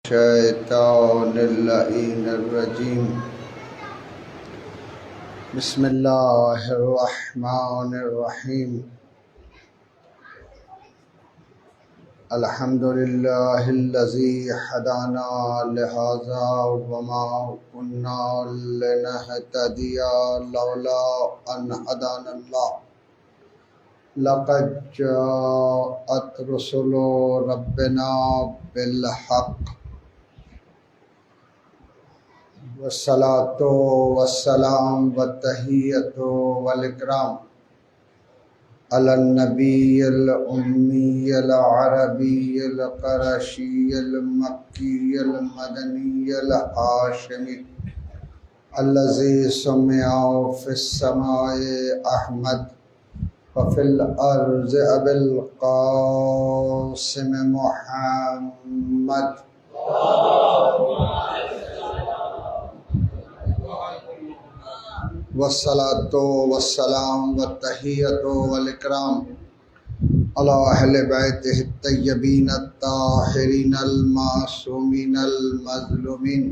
الشيطان اللعين الرجيم بسم الله الرحمن الرحيم الحمد لله الذي هدانا لهذا وما كنا لنهتدي لولا أن هدانا الله لقد جاءت رسل ربنا بالحق والصلاة والسلام والتحية والإكرام على النبي الأمي العربي القرشي المكي المدني الهاشمي الذي سمع في السماء أحمد وفي الأرض أبي القاسم محمد والصلاة والسلام والتحية والإكرام على أهل بيته الطيبين الطاهرين المعصومين المظلومين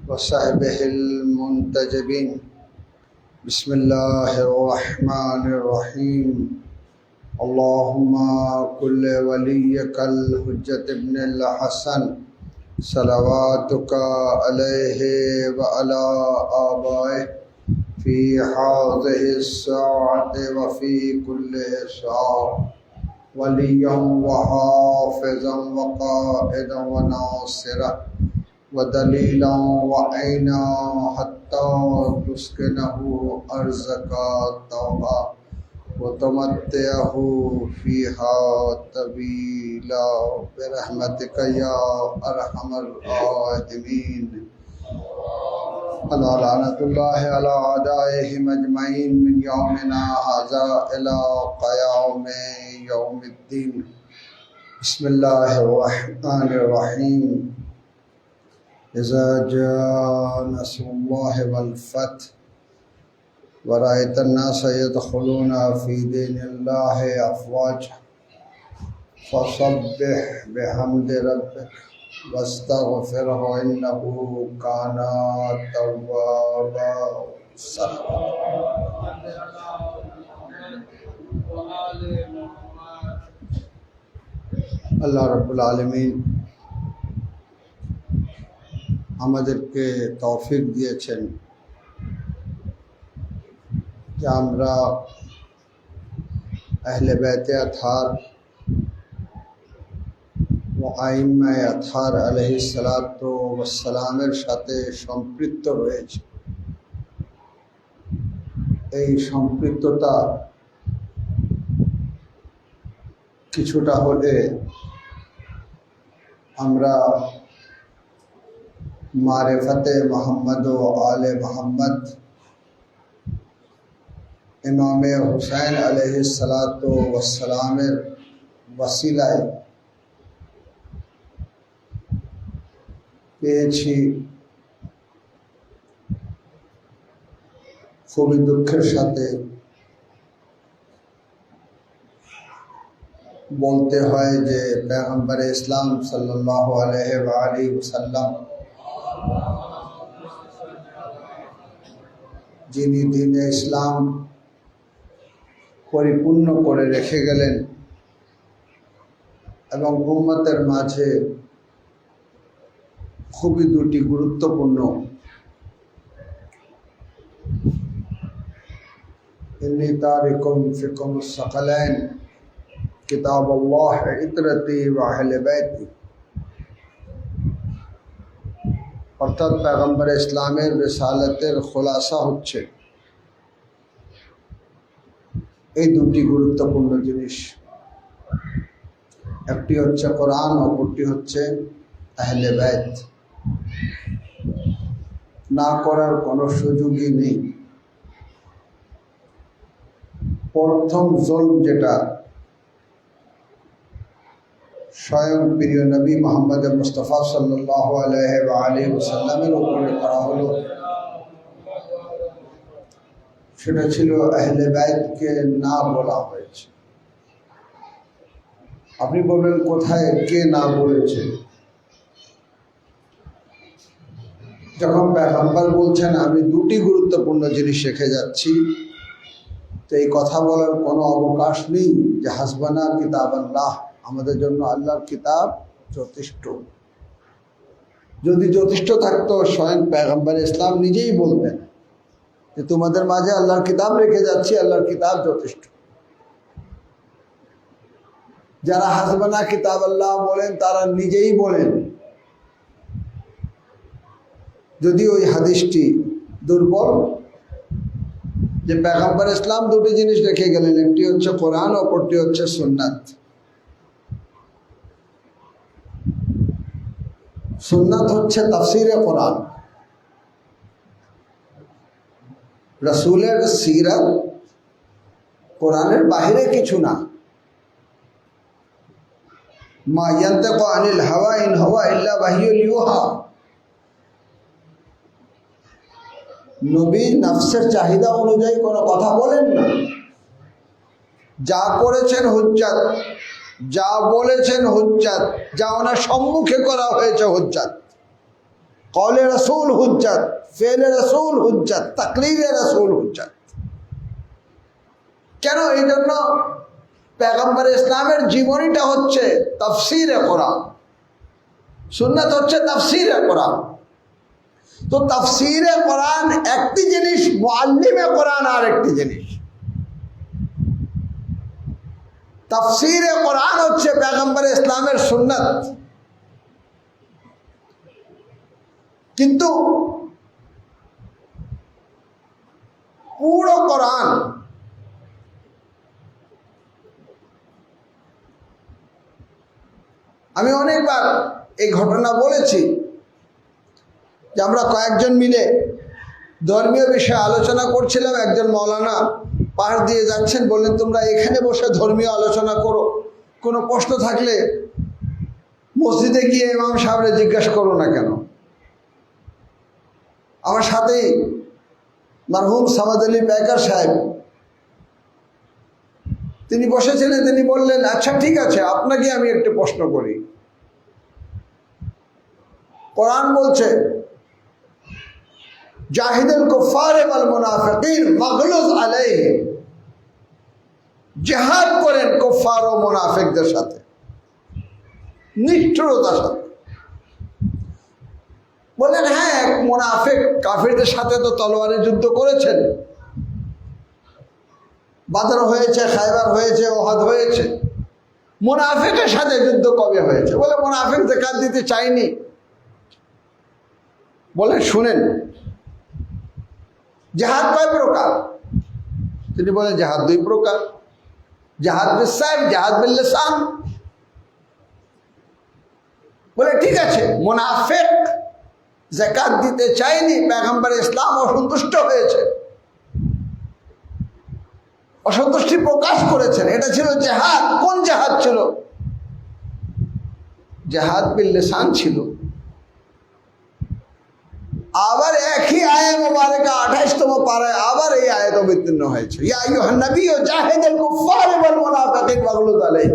وصحبه المنتجبين بسم الله الرحمن الرحيم اللهم كل وليك الحجة ابن الحسن صلواتك عليه وعلى آبائه في هذه الساعة وفي كل ساعة وليا وحافظا وقائدا وناصرا ودليلا وعينا حتى تسكنه أرزك طوعا وتمتعه فيها طويلا برحمتك يا أرحم الراحمين لعنة الله على أعدائهم أجمعين من يومنا هذا إلى قيام يوم الدين بسم الله الرحمن الرحيم إذا جاء نصر الله والفتح ورأيت الناس يدخلون في دين الله أفواجا فسبح بحمد ربك واستغفره إنه كان توابا আল্লাহ রাব্বুল আলামিন আমাদেরকে তৌফিক দিয়েছেন যে আমরা আহলে বাইতে আতহার ও আইম্মায়ে আতহার আলাইহিসসালাতু ওয়াসসালামের সাথে সম্পৃক্ত রয়েছে। এই সম্পৃক্ততা কিছুটা হলে আমরা মারিফাতে মোহাম্মদ ও আলে মোহাম্মদ ইমামে হুসাইন আলাইহিসসালাতু ওয়াসসালামের ওসিলায় পেয়েছি। খুবই দুঃখের সাথে বলতে হয় যে পয়গম্বর ইসলাম সাল্লাল্লাহু আলাইহি ওয়া আলিহি ওয়াসাল্লাম যিনি দ্বীনে ইসলাম পরিপূর্ণ করে রেখে গেলেন এবং উম্মতের মাঝে খুবই দুটি গুরুত্বপূর্ণ ইন্নী তারিকুম ফিকুমুস সাকালাইন কিতাবুল্লাহ ইতরতি ওয়া আহলে বাইতি, অর্থাৎ পয়গম্বর ইসলামের রিসালাতের খোলাসা হচ্ছে এই দুটি গুরুত্বপূর্ণ জিনিস। একটি হচ্ছে কোরআন, অপরটি হচ্ছে আহলে বাইত। না করার কোনো সুযোগই নেই। প্রথম জুলম যেটা স্বয়ং প্রিয় নবী মুহাম্মদ মুস্তাফা সাল্লাল্লাহু আলাইহি ওয়া আলিহি ওয়াসাল্লামের উপরে করা হলো সেটা ছিল আহলে বাইতকে না বলা হয়েছে। আপনি বলবেন কোথায় কে না বলেছে? যখন পয়গম্বর বলছেন আমি দুটি গুরুত্বপূর্ণ জিনিস রেখে যাচ্ছি, তো এই কথা বলার কোনো অবকাশ নেই যে হাসবানা কিতাব আল্লাহ, আমাদের জন্য আল্লাহর কিতাব যথেষ্ট। যদি যথেষ্ট থাকতো স্বয়ং পয়গম্বর ইসলাম নিজেই বলতেন যে তোমাদের মাঝে আল্লাহর কিতাব রেখে যাচ্ছি, আল্লাহর কিতাব যথেষ্ট। যারা হাসবানা কিতাব আল্লাহ বলেন তারা নিজেই বলেন, যদি ওই হাদিসটি দুর্বল, যে পয়গম্বর ইসলাম দুটি জিনিস রেখে গেলেন, একটি হচ্ছে কোরআন, অপরটি হচ্ছে সুন্নাত। সুন্নাত হচ্ছে তাফসীরে কোরআন, রাসূলের সিরাত, কোরআনের বাহিরে কিছু না। মা ইয়ানতাকু আনিল হাওয়া ইন হুয়া ইল্লা ওয়াহয়ুন ইউহা। নবী নফসের চাহিদা অনুযায়ী কোনো কথা বলেন না। যা করেছেন হুজ্জাত, যা বলেছেন হুজ্জাত, যা ওনার সম্মুখে করা হয়েছে হুজ্জাত। কওলে রাসূল হুজ্জাত, ফেলে রাসূল হুজ্জাত, তাকরীরে রাসূল হুজ্জাত। কেন? এই জন্য পয়গম্বর ইসলামের জীবনীটা হচ্ছে তাফসীরে কোরআন, সুন্নাত হচ্ছে তাফসীরে কোরআন। তো তাফসীরে কোরআন একটি জিনিস, মুআল্লিমে কোরআন আর একটি জিনিস। তাফসীরে কোরআন হচ্ছে পয়গম্বর ইসলামের সুন্নাত, কিন্তু পুরো কোরআন আমি অনেকবার এই ঘটনা বলেছি যে আমরা কয়েকজন মিলে ধর্মীয় বিষয়ে আলোচনা করছিলাম। একজন মৌলানা পাশ দিয়ে যাচ্ছেন, বললেন তোমরা এখানে বসে ধর্মীয় আলোচনা করো, কোনো প্রশ্ন থাকলে মসজিদে গিয়ে ইমাম সাহেবরে জিজ্ঞাসা করো না কেন। আমার সাথেই মরহুম সামাদ আলী বেকার সাহেব, তিনি বসেছিলেন। তিনি বললেন আচ্ছা ঠিক আছে, আপনাকে আমি একটা প্রশ্ন করি। কোরআন বলছে জাহিদুল কুফার ওয়াল মুনাফিকিন মাগলুজ আলাইহিম, জিহাদ করেন কুফার ও মুনাফিকদের সাথে, নিষ্ঠুরতার সাথে। বলেন হ্যাঁ, মুনাফিক কাফিরদের সাথে তো তলোয়ারের যুদ্ধ করেছেন, বাদর হয়েছে, খায়বার হয়েছে, ওহাদ হয়েছে। মুনাফিকের সাথে যুদ্ধ কবে হয়েছে? বলে মুনাফিক যাকাত দিতে চায়নি। বলেন শুনেন, জিহাদ কয় প্রকার? তিনি বলেন জিহাদ দুই প্রকার, জিহাদ বিস সাইফ, জিহাদ বিল লিসান। বলে ঠিক আছে, মুনাফিক যাকাত দিতে চায়নি, পয়গম্বর ইসলাম অসন্তুষ্ট হয়েছে, অসন্তুষ্টি প্রকাশ করেছেন। এটা ছিল জিহাদ। কোন জিহাদ ছিল? জিহাদ বিল লিসান ছিল। আবার একই আয়াত মুবারকা 28তম পারায় আবার এই আয়াত অবতীর্ণ হয়েছে, ইয়া আইয়ুহান নবী জাহিদুল কুফার ওয়াল মুনাফিকিন ওয়াগলুজ আলাইহিম।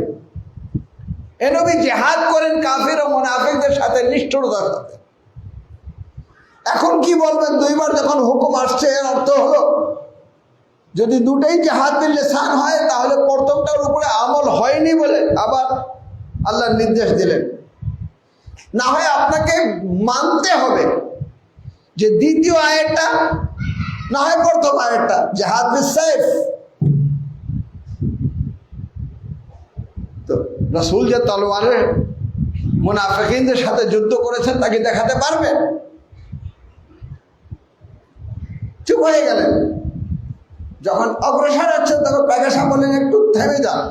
এ নবী জিহাদ করেন কাফির ও মুনাফিকদের সাথে, নিষ্ঠুরতার সাথে। এখন কি বলবেন? দুইবার যখন হুকুম আসছে, এর অর্থ হলো যদি দুটোই জিহাদ বিল লিসান হয়, তাহলে প্রথমটার উপরে আমল হয়নি বলে আবার আল্লাহ নির্দেশ দিলেন। না হয় আপনাকে মানতে হবে যে দ্বিতীয় আয়াতটা, না হয় প্রথম আয়াতটা, জিহাদ বিস সাইফ। তো রাসূল যে তলোয়ারে মুনাফিকিনদের সাথে যুদ্ধ করেছেন, তাকে দেখাতে পারবেন? চুপ হয়ে গেলেন। যখন অগ্রসর হচ্ছেন তখন পেগাসা বলেন একটু থেমে যান,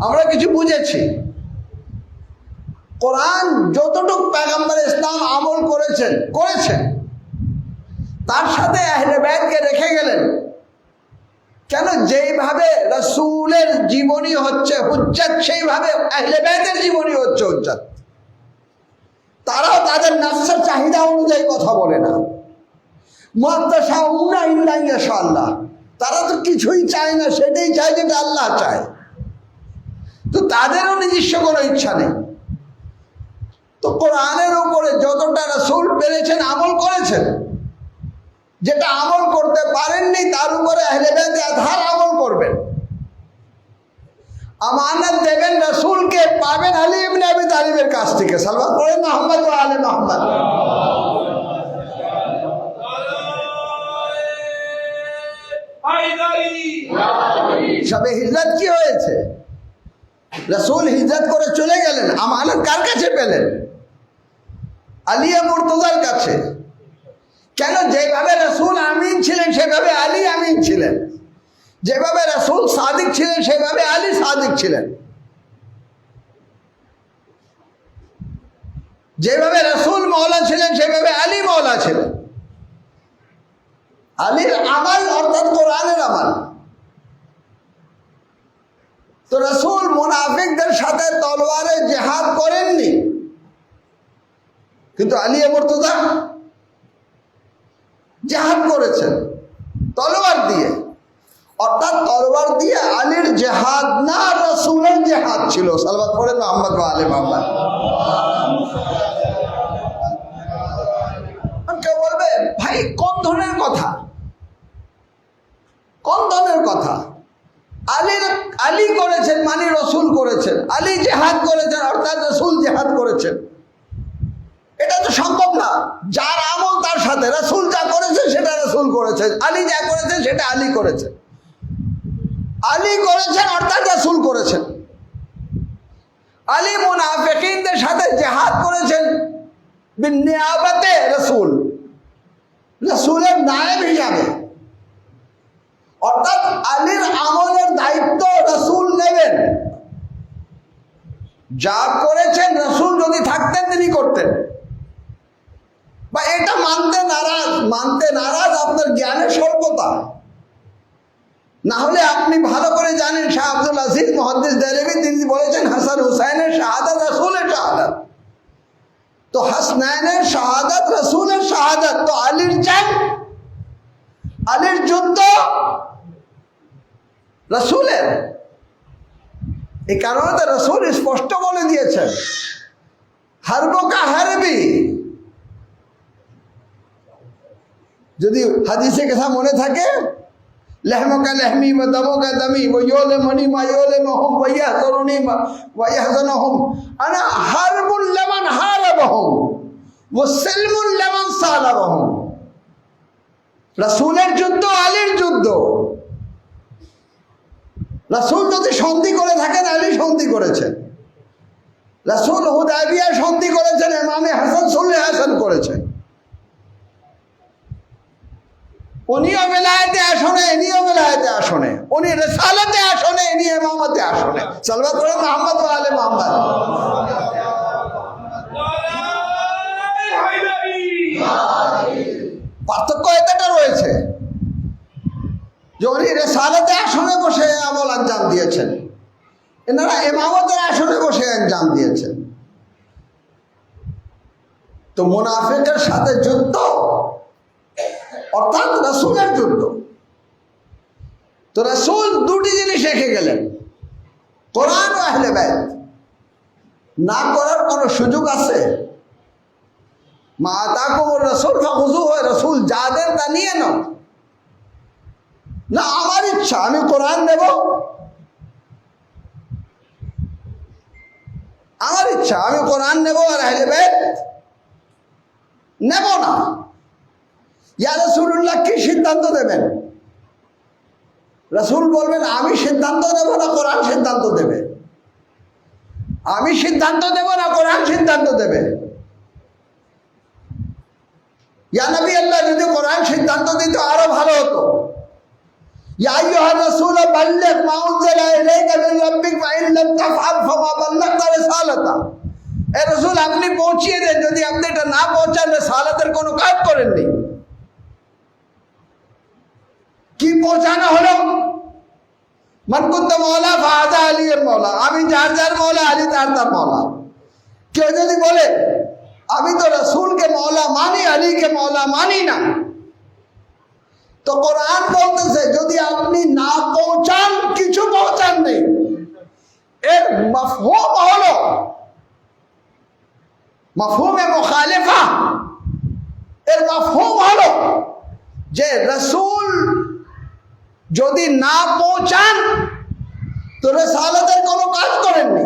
আমরা কিছু বুঝেছি। কোরআন যতটুকু পয়গম্বর ইসলাম আমল করেছেন, তার সাথে আহলে বাইতকে রেখে গেলেন। কেন? যেইভাবে রাসূলের জীবনী হচ্ছে হুজ্জাত, সেইভাবে আহলে বাইতের জীবনী হচ্ছে হুজ্জাত। তারাও তাদের নফসের চাহিদা অনুযায়ী কথা বলে না। মাতাশাউনা ইল্লা ইনশাআল্লাহ, তারা তো কিছুই চায় না, সেটাই চায় যেটা আল্লাহ চায়। তো তাদেরও নিজস্ব কোনো ইচ্ছা নেই। তো কোরআনের উপরে যতটা রাসূল পেরেছেন আমল করেছেন, যেটা আমল করতে পারেননি তার উপরে আহলে বাইত আধার আমল করবেন। আমানত দেবেন রাসূলকে, পাবেন আলী ইবনে আবি তালিবের কাছ থেকে। সাল্লাল্লাহু আলাইহি মুহাম্মদ ওয়া আলে মুহাম্মদ। সবে হিজরত কি হয়েছে? রাসূল হিজরত করে চলে গেলেন, আমানত কার কাছে পেলেন? আলিয়া মুর্তজার কাছে। কেন? যেভাবে রাসূল আমিন ছিলেন সেভাবে আলী আমিন ছিলেন, যেভাবে রাসূল সাদিক ছিলেন সেভাবে আলী সাদিক ছিলেন, যেভাবে রাসূল মওলা ছিলেন সেভাবে আলী মওলা ছিলেন। আলীর আমাল অর্থাৎ কোরআনের আমাল। তো রাসূল মুনাফিকদের সাথে তলোয়ারে জিহাদ করেননি, কিন্তু আলিয়া মুর্তজা জিহাদ করেছেন তলোয়ার দিয়ে। অর্থাৎ তলোয়ার দিয়ে আলীর জিহাদ না, রাসূলের জিহাদ ছিল। সাল্লাল্লাহু আলাইহি মুহাম্মদ ওয়া আলে মুহাম্মদ। কেউ বলবে ভাই কোন ধরনের কথা, কোন ধরনের কথা? আলী করেছেন মানে রাসূল করেছেন, আলী জিহাদ করেছেন অর্থাৎ রাসূল জিহাদ করেছেন। এটা তো সম্ভব না। যার আমল তার সাথে, রাসূল যা করেছেন সেটা রাসূল করেছেন, আলী যা করেছেন সেটা আলী করেছেন। আলী করেছেন অর্থাৎ রাসূল করেছেন। আলী মুনাফিকিনদের সাথে জিহাদ করেছেন বিনিয়াবতে রাসূল, রাসূলের নায়েব হিসাবে। অর্থাৎ আলীর আমলের দায়িত্ব রাসূল নেবেন। যা করেছেন রাসূল যদি থাকতেন তিনি করতেন। বা এটা মানতে নারাজ আপনার জ্ঞানের স্বল্পতা। না হলে আপনি ভালো করে জানেন, শাহ আব্দুল আজিজ মুহাদ্দিস দেহলভী তিনি বলেছেন হাসান হুসাইনের শাহাদাত রাসূলের শাহাদাত। তো হাসনাইনের শাহাদাত রাসূলের শাহাদাত। তো আলীর জান, আলীর যুদ্ধ রাসূলের। এই কারণে তো রাসূল স্পষ্ট বলে দিয়েছেন হারবকা হারবি। যদি হাদিসে কথা মনে থাকে, লহমকা লহমি ওয়া দমকা দমি ওয়া ইউলামনি মা ইউলামহুম ওয়া ইয়াহজুরুনি ওয়া ইয়াহজানুহুম আনা হারবুল লিমান হারাবহুম ওয়া সালমুল লিমান সালাবহুম। রাসূলের যুদ্ধ আলীর যুদ্ধ। রাসূল যদি সন্ধি করে থাকেন, আলী সন্ধি করেছেন। রাসূল হুদায়বিয়া সন্ধি করেছেন, ইমামে হাসান সুলহ হাসান করেছেন। উনিও বেলায়েতে আসনে, ইনিও বেলায়েতে আসনে, উনি রিসালাতে আসনে, ইনি ইমামতে আসনে। সাল্লাল্লাহু আলাইহি মুহাম্মদ ওয়া আলে মুহাম্মদ। পার্থক্য এতটা রয়েছে যে উনি রিসালাতে আসনে বসে আমল আঞ্জাম দিয়েছেন, এনারা ইমামতের আসনে বসে আঞ্জাম দিয়েছেন। তো মুনাফিকের সাথে যুদ্ধ অর্থাৎ রাসূলের যুদ্ধ। তো রাসূল দুটি জিনিস রেখে গেলেন, কোরআন ও আহলে বাইত। না করার কোনো সুযোগ আছে? মা আতাকুমুর রাসূল ফাখুযুহু, রাসূল যা দেন তা নিয়ে নাও। না আমার ইচ্ছা আমি কোরআন নেব, আমার ইচ্ছা আমি কোরআন নেব আর আহলে বাইত নেব না। ইয়া রাসূলুল্লাহ কি সিদ্ধান্ত দেবেন? রাসূল বলবেন আমি সিদ্ধান্ত নেব না কোরআন সিদ্ধান্ত দেবে, আমি সিদ্ধান্ত দেব না কোরআন সিদ্ধান্ত দেবে। ইয়া নবী আল্লাহ যদি কোরআন সিদ্ধান্ত দিত আরো ভালো হতো। ইয়া আইয়ুহার রাসূল বাল্লিগ মা উনজিলা ইলাইকা মিন রাব্বিক ওয়া ইন লাম তাফআল ফামা বাল্লাগতা রিসালাতা। এ রাসূল আপনি পৌঁছিয়ে দেন, যদি আপনি এটা না পৌঁছান রিসালাতের কোনো কাজ করেননি। কি পৌঁছানো হলো? মান কুনতা মাওলা ফাহাযা আলীর মাওলা, আমি যার যার মাওলা আলী তার তার মাওলা। কেউ যদি বলে আমি তো রাসূলকে মাওলা মানি, আলীকে মাওলা মানি না, তো কোরআন বলতেছে যদি আপনি না পৌঁছান কিছু পৌঁছান নেই। এর মাফহুম হলো মাফহুমে মুখালিফা, এর মাফহুম হলো যে রাসূল যদি না পৌঁছান তো রিসালাতের কোনো কাজ করেননি।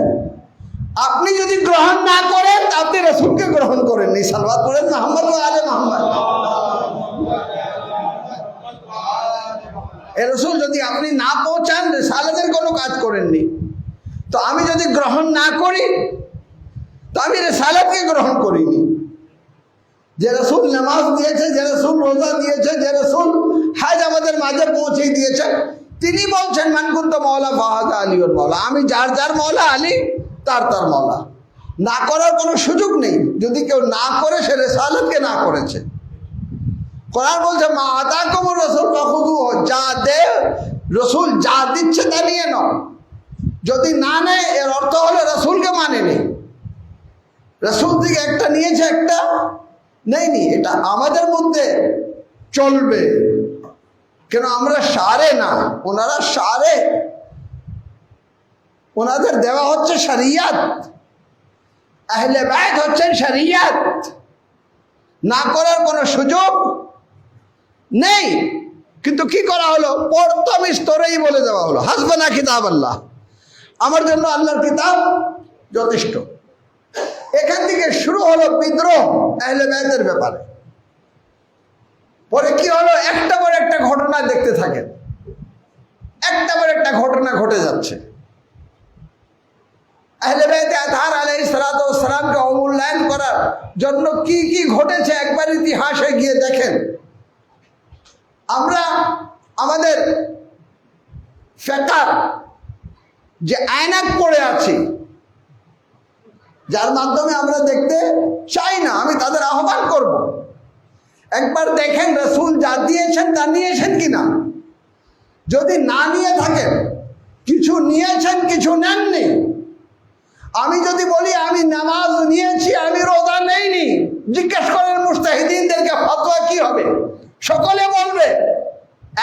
আপনি যদি গ্রহণ না করেন আপনি রাসূলকে গ্রহণ করেননি। সালাওয়াত পড়েন মুহাম্মদ ওয়া আলে মুহাম্মদ। এ রাসূল যদি আপনি না পৌঁছান রিসালাতের কোনো কাজ করেননি। তো আমি যদি গ্রহণ না করি তো আমি রিসালাতকে গ্রহণ করিনি। যে রাসূল নামাজ দিয়েছে, যে রাসূল রোজা দিয়েছে, যে রাসূল হজ আমাদের মাঝে পৌঁছে দিয়েছে, তিনি বলছেন মান কুনতু মাওলা ফাহাযা আলিউল মাওলা, আমি যার যার মাওলা আলী তার তার মাওলা। না করার কোনো সুযোগ নেই। যদি কেউ না করে সে রিসালাতকে না করেছে। কোরআন বলছে মা আতাকুমুর রাসূল ফাখুযুহু, যা দে রাসূল যা দিচ্ছে তা নিয়ে নাও। যদি না নেয় এর অর্থ হলো রাসূলকে মানেনি। রাসূল থেকে একটা নিয়েছে, একটা নেয়নি। এটা আমাদের মধ্যে চলবে, কেন আমরা সারে না, ওনারা সারে। ওনাদের দেওয়া হচ্ছে শরিয়ত, আহলে বাইত হচ্ছেন শরিয়ত। না করার কোনো সুযোগ নেই। কিন্তু কি করা হলো, প্রথম স্তরেই বলে দেওয়া হলো হাসবানা কিতাব আল্লাহ, আমার জন্য আল্লাহর কিতাব যথেষ্ট। এখান থেকে শুরু হলো বিদ্রোহ আহলে বাইতের ব্যাপারে। পরে কি হলো, একটা পর একটা ঘটনা দেখতে থাকেন, একটা পর একটা ঘটনা ঘটে যাচ্ছে। আহলে বাইত আতহার আলাইহিস সালাতু ওয়াস সালামকে অমূল্যায়ন করার জন্য কি কি ঘটেছে একবার ইতিহাসে গিয়ে দেখেন। আমরা আমাদের ফিকহ যে আয়নাক পড়ে আছি, যার মাধ্যমে আমরা দেখতে চাই না, আমি তাদের আহ্বান করব, একবার দেখেন রাসূল যা দিয়েছেন তা নিয়েছেন কিনা। যদি না নিয়ে থাকেন, কিছু নিয়েছেন কিছু নেননি। আমি যদি বলি আমি নামাজ নিয়েছি আমি রোজা নেইনি, জিজ্ঞেস করেন মুজতাহিদিনদেরকে ফতোয়া কি হবে, সকলে বলবে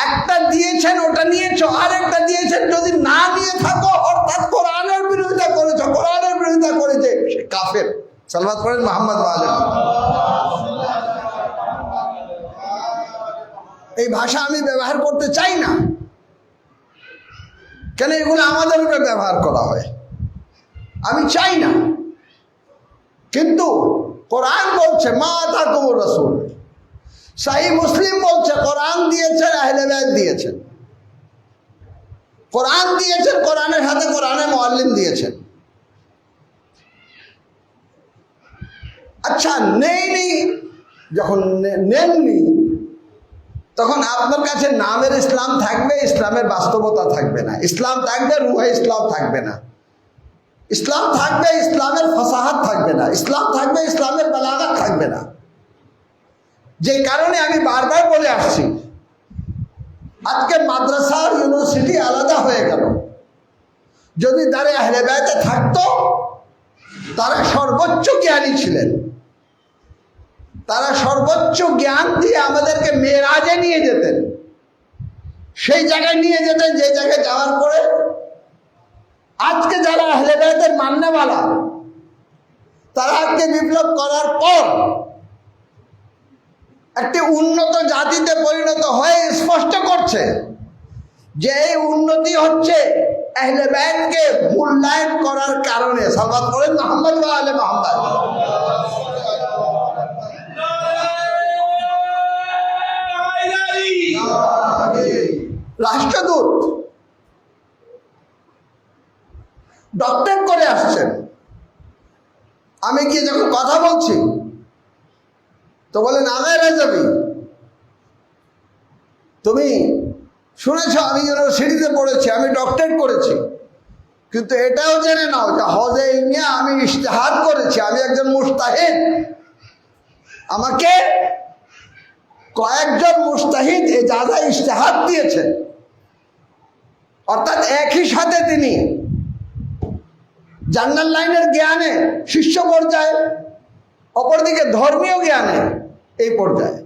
একটা দিয়েছেন ওটা নিয়েছো, আর একটা দিয়েছেন। যদি না নিয়ে থাকো অর্থাৎ কোরআনের বিরোধিতা করেছো, কোরআনের বিরোধিতা করেছে সে কাফের। সালাওয়াত পড়েন মুহাম্মদ ওয়া আলে মুহাম্মদ। এই ভাষা আমি ব্যবহার করতে চাই না, কেন এগুলো আমাদের উপরে ব্যবহার করা হয়, আমি চাই না। কিন্তু কোরআন বলছে মা আতাকুমুর রাসূল, সহিহ মুসলিম বলছে কোরআন দিয়েছেন আহলে বাইত দিয়েছেন, কোরআন দিয়েছেন, কোরআনের হাতে কোরআনের মুআল্লিম দিয়েছেন। আচ্ছা নেইনি, যখন নেননি তখন আপনার কাছে নামের ইসলাম থাকবে, ইসলামের বাস্তবতা থাকবে না। ইসলাম থাকবে, রুহে ইসলাম থাকবে না। ইসলাম থাকবে, ইসলামের ফাসাহাত থাকবে না। ইসলাম থাকবে, ইসলামের বালাগাত থাকবে না। যে কারণে আমি বারবার বলে আসছি, আজকে মাদ্রাসা আর ইউনিভার্সিটি আলাদা হয়ে গেল। যদি দাঁড়ে আহলে বাইতে থাকতো, তারা সর্বোচ্চ জ্ঞানী ছিলেন, তারা সর্বোচ্চ জ্ঞান দিয়ে আমাদেরকে মেরাজে নিয়ে যেতেন, সেই জায়গায় নিয়ে যেতেন যে জায়গায় যাওয়ার পরে আজকে যারা আহলে বাইতের মাননেওয়ালা, তারা আজকে বিপ্লব করার পর একটি উন্নত জাতিতে পরিণত হয়ে স্পষ্ট করছে যে এই উন্নতি হচ্ছে আহলে বাইতকে মূল্যায়ন করার কারণে। সালাওয়াত পড়েন মুহাম্মদ ওয়া আলে মুহাম্মদ। রাষ্ট্রদূত ডক্টরেট করে আসছেন, আমি গিয়ে যখন কথা বলছি তো বলেন আগায় রাজাবি, তুমি শুনেছ আমি ইউনিভার্সিটিতে পড়েছি, আমি ডক্টরেট করেছি, কিন্তু এটাও জেনে নাও যে হজে নিয়ে আমি ইজতিহাদ করেছি, আমি একজন মুজতাহিদ। আমাকে কয়েকজন মুজতাহিদ এজাজা ইজতিহাদ দিয়েছেন, অর্থাৎ একই সাথে তিনি জান্নাত লাইনের জ্ঞানে শীর্ষ পর্যায়ে, অপরদিকে ধর্মীয় জ্ঞানে এই পর্যায়ে।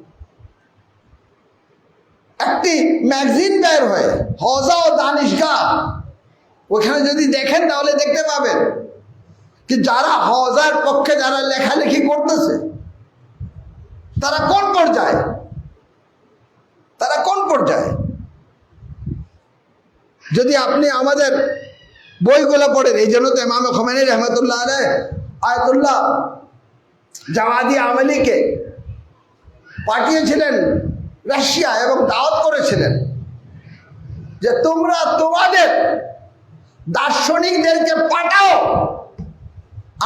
একটি ম্যাগাজিন বের হয় হজা ও দানিশগাহ, ওখানে যদি দেখেন তাহলে দেখতে পাবেন কি যারা হওজার পক্ষে যারা লেখালেখি করতেছে তারা কোন পর্যায়ে, তারা কোন পর্যায়ে? যদি আপনি আমাদের বইগুলো পড়েন, এই জন্য তো ইমাম খোমেনি রহমতুল্লাহ আলাইহ আয়াতুল্লাহ জাওয়াদি আমলিকে পাঠিয়েছিলেন রাশিয়া এবং দাওয়াত করেছিলেন যে তোমরা তোমাদের দার্শনিকদেরকে পাঠাও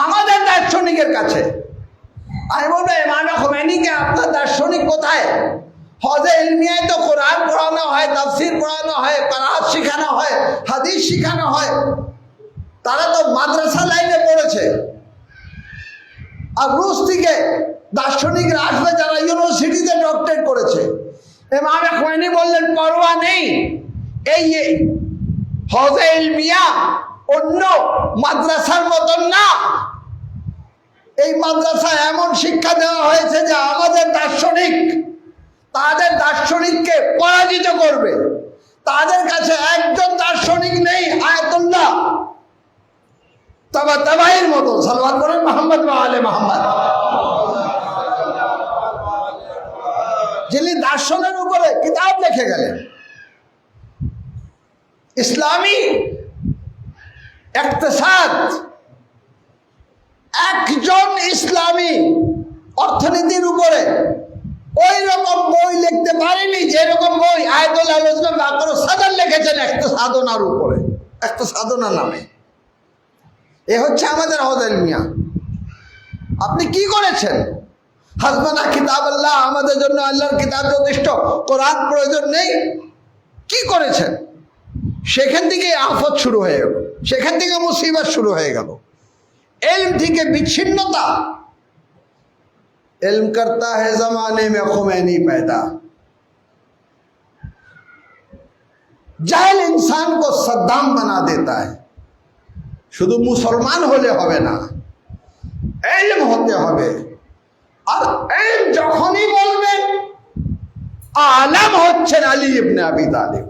আমাদের দার্শনিকের কাছে। আমি বলবো ইমাম খোমেনিকে আপনার দার্শনিক কোথায়? হজে ইলমিয়ায় তো কোরআন পড়ানো হয়, তাফসির পড়ানো হয়, কিরাত শেখানো হয়, হাদিস শেখানো হয়। তারা তো মাদ্রাসা লাইনে পড়েছে। আর রুশ থেকে দার্শনিকরা আসবে যারা ইউনিভার্সিটিতে ডক্টরেট করেছে। ইমাম খোমেনি বললেন পরোয়া নেই, এই হজে ইলমিয়া অন্য মাদ্রাসার মতন না। এই মাদ্রাসায় এমন শিক্ষা দেওয়া হয়েছে যে আমাদের দার্শনিক তাদের দার্শনিককে পরাজিত করবে। তাদের কাছে একজন দার্শনিক নেই আয়াতুল্লাহ তাবাতাবাইয়ের মতো। সালওয়াত করেন মুহাম্মদ ওয়া আলে মুহাম্মদ, যিনি দার্শনের উপরে কিতাব লিখে গেলেন। ইসলামী ইকতিসাদ একজন ইসলামী অর্থনীতির উপরে ওই রকম বই লিখতে পারেনি যেরকম বই আয়াতুল আলোচনা ডাক্তার সাদার লিখেছেন ইকতিসাদনার উপরে, ইকতিসাদনা নামে। এ হচ্ছে আমাদের হজে ইলমিয়া। আপনি কি করেছেন? হাসবানা কিতাবাল্লাহ, আমাদের জন্য আল্লাহর কিতাব যথেষ্ট, কোরআন প্রয়োজন নেই। কি করেছেন? সেখান থেকে আফত শুরু হয়ে গেল, সেখান থেকে মুসিবত শুরু হয়ে গেল। इल्म থেকে বিচ্ছিন্নতা। इल्म करता है जमाने में खुमैनी पैदा। जाहिल इंसान को सद्दाम बना देता है। শুধু মুসলমান হলে হবে না, ইলম হতে হবে। আর ইলম যখনই বলবেন আলেম হচ্ছেন আলী ইবনে আবি তালিব।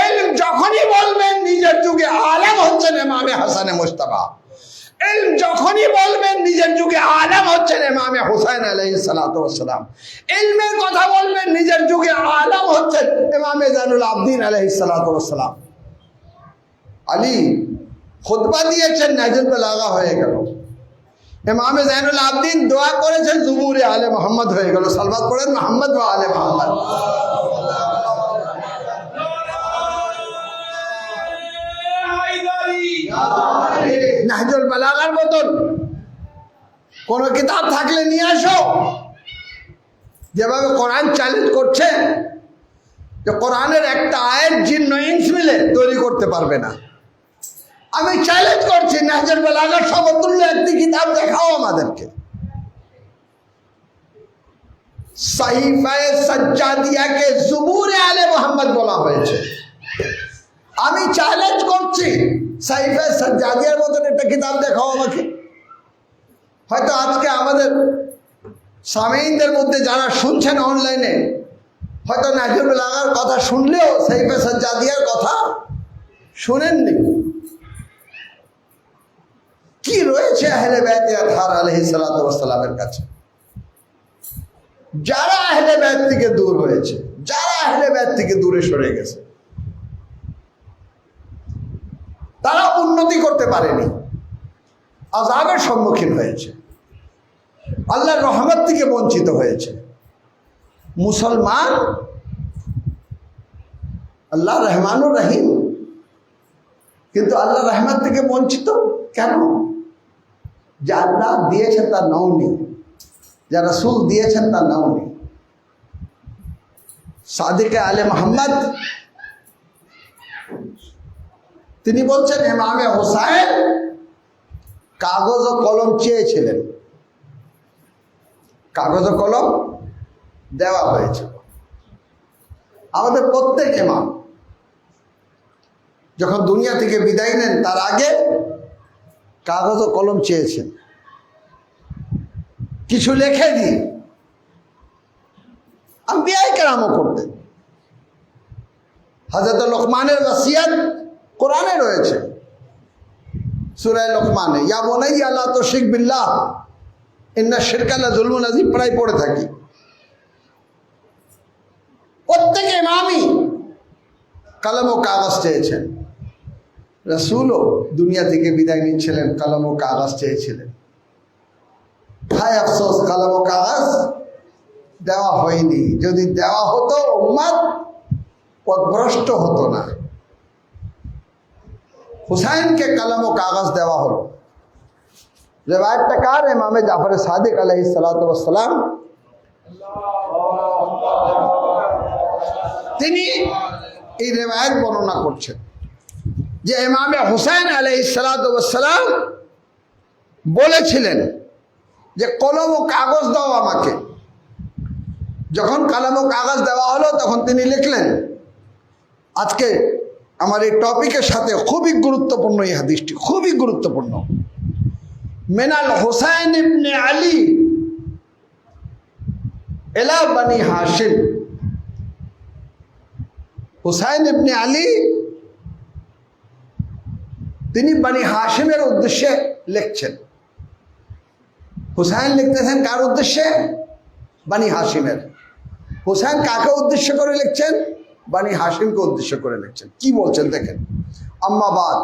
ইলম যখনই বলবেন নিজের যুগে আলেম হচ্ছেন ইমামে হাসানে মুজতবা। ইলম যখনই বলবেন নিজের যুগে আলেম হচ্ছেন ইমামে হুসাইন আলাইহিস সালাতু ওয়াস সালাম। ইলমের কথা বলবেন নিজের যুগে আলেম হচ্ছেন ইমামে জাইনুল আবদিন আলাইহিস সালাতু ওয়াস সালাম। আলী খুতবা দিয়েছেন, নাহজুল বালাগা হয়ে গেল। ইমামে জাইনুল আবদিন দোয়া করেছেন, জুমুরে আলে মুহাম্মদ হয়ে গেল। সালওয়াত পড়েন মুহাম্মদ ওয়া আলে মুহাম্মদ। নাহজুল বালাগার মতন কোন কিতাব থাকলে নিয়ে আসো। যেভাবে কোরআন চ্যালেঞ্জ করছে যে কোরআনের একটা আয়াত জিন 9 ইঞ্চ মিলে তৈরি করতে পারবে না। আমি চ্যালেঞ্জ করছি, নাহজুল বালাগার সমতুল্য একটি কিতাব দেখাও আমাদেরকে। সাহিফায়ে সাজ্জাদিয়াকে জুবুরে আলে মুহাম্মদ বলা হয়েছে। আমি চ্যালেঞ্জ করছি, সাহিফায়ে সাজ্জাদিয়ার মতন একটা কিতাব দেখাও আমাকে। হয়তো আজকে আমাদের সামিনদের মধ্যে যারা শুনছেন অনলাইনে, হয়তো নাহজুল বালাগার কথা শুনলেও সাহিফায়ে সাজ্জাদিয়ার কথা শুনেননি। কি রয়েছে আহলে বাইত আতহার আলাইহিস সালাতু ওয়াস সালামের কাছে? যারা আহলে বাইত থেকে দূর হয়েছে, যারা আহলে বাইত থেকে দূরে সরে গেছে, তারা উন্নতি করতে পারেনি, আযাবের সম্মুখীন হয়েছে, আল্লাহর রহমত থেকে বঞ্চিত হয়েছে। মুসলমান আল্লাহ রহমানুর রহিম, কিন্তু আল্লাহ রহমত থেকে বঞ্চিত কেন? যা আল্লাহ দিয়েছেন তার নাও নেই, যা রাসূল দিয়েছেন তার নাও নেই। সাদিকে আলে মুহাম্মদ তিনি বলছেন ইমামে হুসাইন কাগজ ও কলম চেয়েছিলেন, কাগজ ও কলম দেওয়া হয়েছিল। আমাদের প্রত্যেক ইমাম যখন দুনিয়া থেকে বিদায় নেন তার আগে কাগজ ও কলম চেয়েছেন, কিছু লিখে দিই। আম্বিয়ায়ে কেরামও করতেন। হযরত লোকমানের ওসিয়ত কোরআনে রয়েছে, সূরা লোকমানে, ইয়া বুনাইয়া লা তুশরিক বিল্লাহ ইন্না শিরকা লাযুলমুন আযীম প্রায় পড়ে থাকি। প্রত্যেক ইমামই কলম ও কাগজ চেয়েছেন। রাসূলও দুনিয়া থেকে বিদায় নিচ্ছিলেন, কলম ও কাগজ চেয়েছিলেন। হায় আফসোস, কলম ও কাগজ দেওয়া হয়নি। যদি দেওয়া হতো উম্মত পথভ্রষ্ট হতো না। হুসাইনকে কলম ও কাগজ দেওয়া হলো। রিওয়ায়াতটা কার? ইমামে জাফর সাদিক আলাইহিস সালাতু ওয়াস সালাম। তিনি এই রিওয়ায়াত বর্ণনা করছেন যে ইমামে হুসাইন আলাইহিস সালাতু ওয়াস সালাম বলেছিলেন যে কলম ও কাগজ দাও আমাকে। যখন কলম ও কাগজ দেওয়া হলো তখন তিনি লিখলেন, আজকে আমার এই টপিকের সাথে খুবই গুরুত্বপূর্ণ এই হাদিসটি, খুবই গুরুত্বপূর্ণ। মিনাল হুসাইন ইবনে আলী ইলা বনি হাশিম। হুসাইন ইবনে আলী তিনি বনি হাশিমের উদ্দেশ্যে লিখছেন। হুসাইন লিখতেছেন কার উদ্দেশ্যে? বনি হাশিমের। হুসাইন কাকে উদ্দেশ্য করে লিখছেন? বনি হাশিমকে উদ্দেশ্য করে লিখছেন। কি বলছেন দেখেন, আম্মা বাদ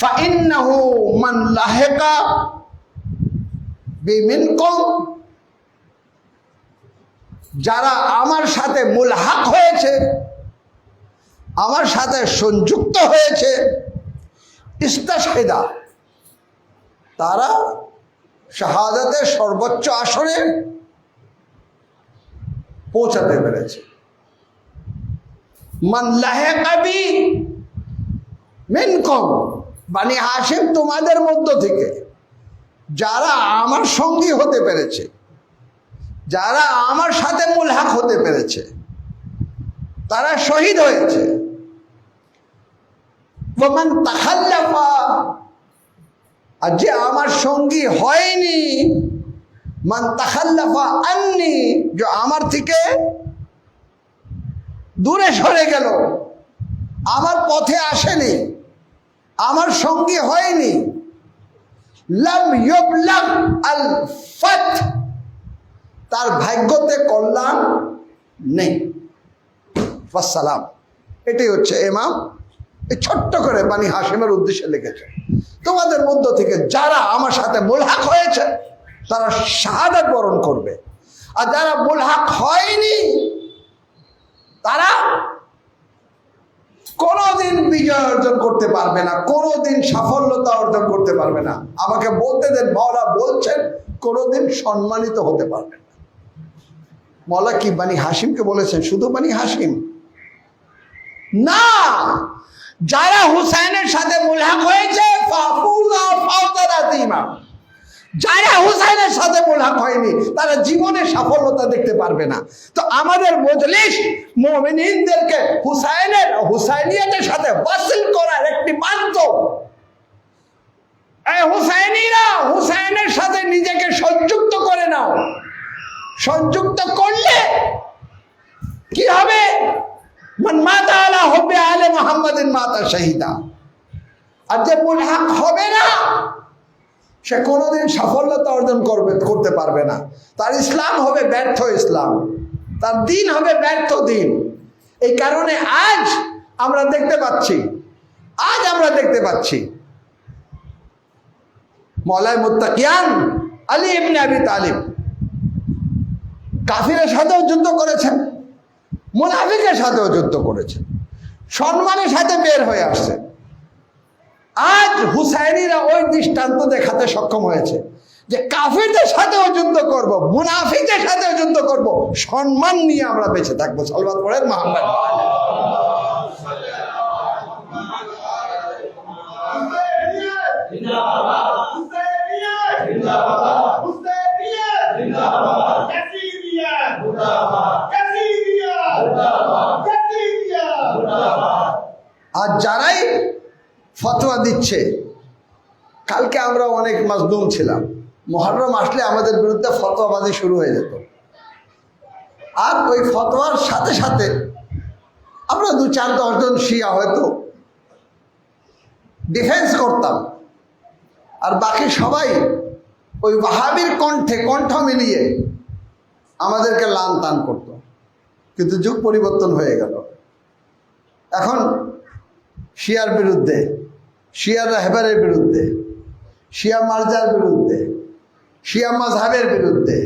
ফাইন্নাহু মান লাহিকা বিমিনকুম, যারা আমার সাথে মুলহাক হয়েছে, আমার সাথে সংযুক্ত হয়েছে, ইস্তাশহিদা, তারা শাহাদাতের সর্বোচ্চ আসরে পৌঁছাতে পেরেছে। মান লাহিকা বি মিনকুম, বনি হাশিম তোমাদের মধ্য থেকে যারা আমার সঙ্গী হতে পেরেছে, যারা আমার সাথে মুলহাক হতে পেরেছে, তারা শহীদ হয়েছে। ওমান তাখাল্লাফা, আর যে আমার সঙ্গী হয়নি, মান তাখাল্লাফা আন্নি, যে আমার থেকে দূরে সরে গেল, আমার পথে আসেনি, আমার সঙ্গী হয়নি, লাম ইউবলাগ আল ফাত, তার ভাগ্যতে কল্যাণ নেই। ওয়াসসালাম। এটাই হচ্ছে ইমাম এই ছোট্ট করে বনি হাশিমের উদ্দেশ্যে লিখেছে, তোমাদের মধ্য থেকে যারা আমার সাথে মুলহাক হয়েছে তারা শাহাদাত বরণ করবে, আর যারা মুলহাক হয়নি তারা কোনোদিন বিজয় অর্জন করতে পারবে না, কোনোদিন সাফল্যতা অর্জন করতে পারবে না। আমাকে বলতে দেন, মাওলা বলছেন কোনোদিন সম্মানিত হতে পারবে না। মাওলা কি বনি হাশিমকে বলেছেন? শুধু বনি হাশিম না, যারা হুসাইনের সাথে মুলহাক হয়েছে, যারা হুসাইনের সাথে মুলহাক হয়নি তারা জীবনে সফলতা দেখতে পারবে না। তো আমাদের মজলিস মুমিনদেরকে হুসাইনিয়াতের সাথে ওয়াসিল করার একটি মাধ্যম। এই হুসাইনিরা হুসাইনের সাথে নিজেকে সংযুক্ত করে নাও। সংযুক্ত করলে কি হবে? মান মাতা আলা হুব্বি আলে মুহাম্মাদিন মাতা শাহিদা। আর যে মুলহাক হবে না সে কোনোদিন সফলতা অর্জন করতে পারবে না। তার ইসলাম হবে ব্যর্থ ইসলাম, তার দিন হবে ব্যর্থ দিন। এই কারণে আজ আমরা দেখতে পাচ্ছি মওলায়ে মুত্তাকিয়ান আলী ইবনে আবি তালিব কাফিরের সাথেও যুদ্ধ করেছেন, মুনাফিকের সাথেও যুদ্ধ করেছেন, সম্মানের সাথে বের হয়ে আসছেন। আজ হুসাইনিরা ওই দৃষ্টান্ত দেখাতে সক্ষম হয়েছে যে কাফিরদের সাথেও যুদ্ধ করব, মুনাফিকদের সাথেও যুদ্ধ করব, সম্মান নিয়ে আমরা বেঁচে থাকবো। সাল্লাল্লাহু আলাইহি মুহাম্মদ। আর যারাই ফতোয়া দিচ্ছে, কালকে আমরা অনেক মাজলুম ছিলাম, মুহররম আসলে আমাদের বিরুদ্ধে ফতোয়াবাজি শুরু হয়ে যেত। আর ওই ফতোয়ার সাথে সাথে আমরা 2-4-10 জন শিয়া হয়তো ডিফেন্স করতাম, আর বাকি সবাই ওই ওয়াহাবির কণ্ঠ মিলিয়ে আমাদেরকে লান টান করত। কিন্তু যুগ পরিবর্তন হয়ে গেল। এখন শিয়ার বিরুদ্ধে, শিয়া রাহবারের বিরুদ্ধে, শিয়া মার্জার বিরুদ্ধে, শিয়া মাযহাবের বিরুদ্ধে,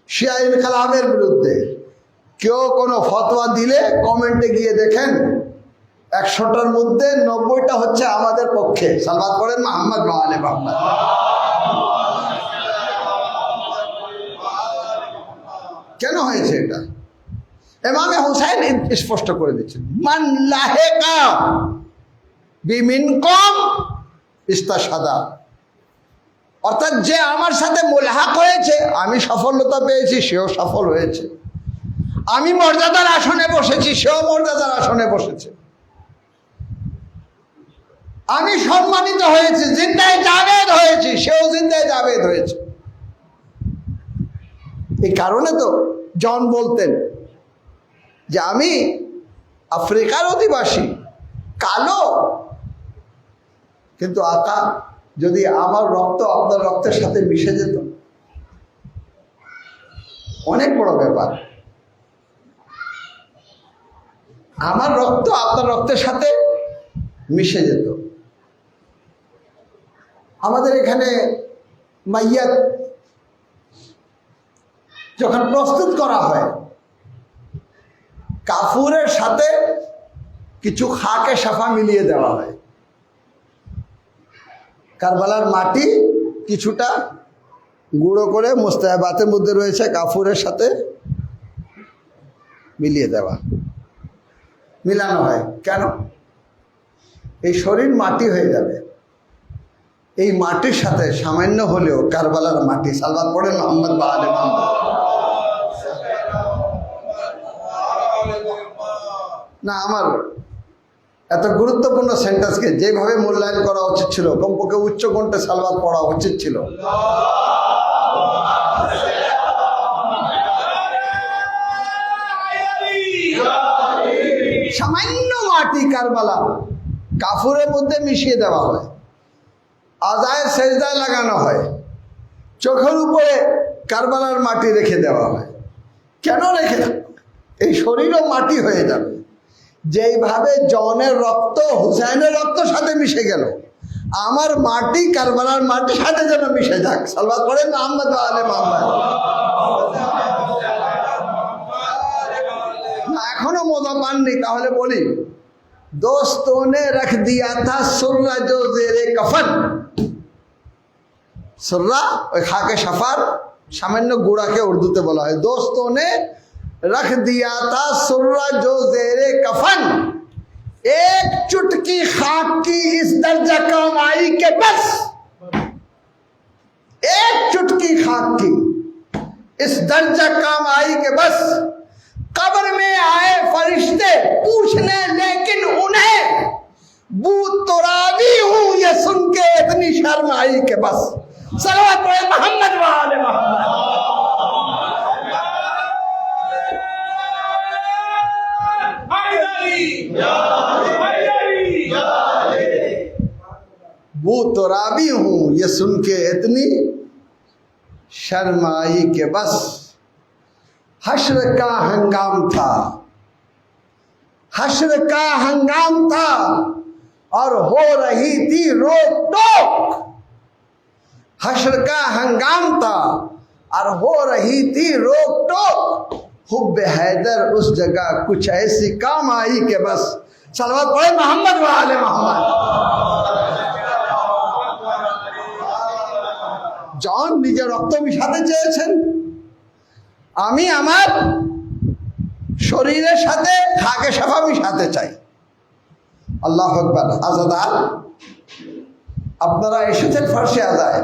শিয়া ইনকিলাবের বিরুদ্ধে কেউ কোনো ফতোয়া দিলে কমেন্টে গিয়ে দেখেন 100টার মধ্যে 90টা হচ্ছে আমাদের পক্ষে। সালাত পড়েন মুহাম্মদ ওয়া আলে মুহাম্মদ। কেন হয়েছে এটা? ইমামে হুসাইন স্পষ্ট করে দিচ্ছেন, মান লাহেকা বিমিনকুম ইস্তাশহাদা, অর্থাৎ যে আমার সাথে মুলহাক হয়েছে, আমি সফলতা পেয়েছি, সেও সফল হয়েছে। আমি মর্যাদার আসনে বসেছি, সেও মর্যাদার আসনে বসেছে। আমি সম্মানিত হয়েছি, জিন্দায় জাবেদ হয়েছি, সেও জিন্দায় জাবেদ হয়েছে। এই কারণে তো জন বলতেন যে আমি আফ্রিকার অধিবাসী, কালো, কিন্তু আকা যদি আমার রক্ত আপনার রক্তের সাথে মিশে যেত, অনেক বড় ব্যাপার। আমার রক্ত আপনার রক্তের সাথে মিশে যেত। আমাদের এখানে মাইয়াত যখন প্রস্তুত করা হয়, কাফুরের সাথে কিছু খাকে সাফা মিলিয়ে দেওয়া হয়। কারবালার মাটি কিছুটা গুঁড়ো করে মুস্তাহাবাতের মধ্যে রয়েছে, কাফুরের সাথে মিলিয়ে দেওয়া, মিলানো হয়। কেন? এই শরীর মাটি হয়ে যাবে, এই মাটির সাথে সামান্য হলেও কারবালার মাটি, সালাত পড়েন মুহাম্মদ ওয়া আলে মুহাম্মদ। না, আমার এত গুরুত্বপূর্ণ সেন্টেন্সকে যেভাবে মূল্যায়ন করা উচিত ছিল, কমপক্ষে উচ্চ কণ্ঠে সালাওয়াত পড়া উচিত ছিল। সামান্য মাটি কারবালা কাফুরের মধ্যে মিশিয়ে দেওয়া হয়, আজায় সেজদায় লাগানো হয়, চোখের উপরে কারবালার মাটি রেখে দেওয়া হয়। কেন রেখে? এই শরীরও মাটি হয়ে যাবে। যেইভাবে জনের রক্ত হুসাইনের রক্তের সাথে মিশে গেল, আমার মাটি কারবালার মাটির সাথে যেন মিশে যাক। সালাত পড়েন মুহাম্মদ ওয়া আলে মুহাম্মদ। এখনো মজা পাননি? তাহলে বলি, दोस्तों ने रख दिया था सुर्रा जो जेरे कफन। सुर्रा ওই খাকে সাফার সামান্য গুড়াকে উর্দুতে বলা হয়। दोस्तों ने रख दिया था सुर्रा जो जेरे कफन, एक चुटकी खाक की इस दर्जा काम आई के बस, एक चुटकी खाक की इस दर्जा काम आई के बस। कब्र में आए फरिश्ते पूछने, लेकिन उन्हें बू तुराबी हूं ये सुन के इतनी शर्म आई के बस। सलावत पढ़े मोहम्मद व आले मोहम्मद। बू तुराबी हूं ये सुन के इतनी शर्म आई के बस। हश्र का हंगाम था, हश्र का हंगाम था और हो रही थी रोक टोक। हश्र का हंगाम था और हो रही थी रोक टोक। हुब्ब हैदर उस जगह कुछ ऐसी काम आई के बस। सलवात पढ़े मोहम्मद व आले मोहम्मद। জন নিজের রক্ত মিশাতে চেয়েছেন, আমি আমার শরীরের সাথে খাকে সাফা মিশাতে চাই। আল্লাহু আকবার। আজাদার আপনারা এসেছেন ফার্সি আজায়,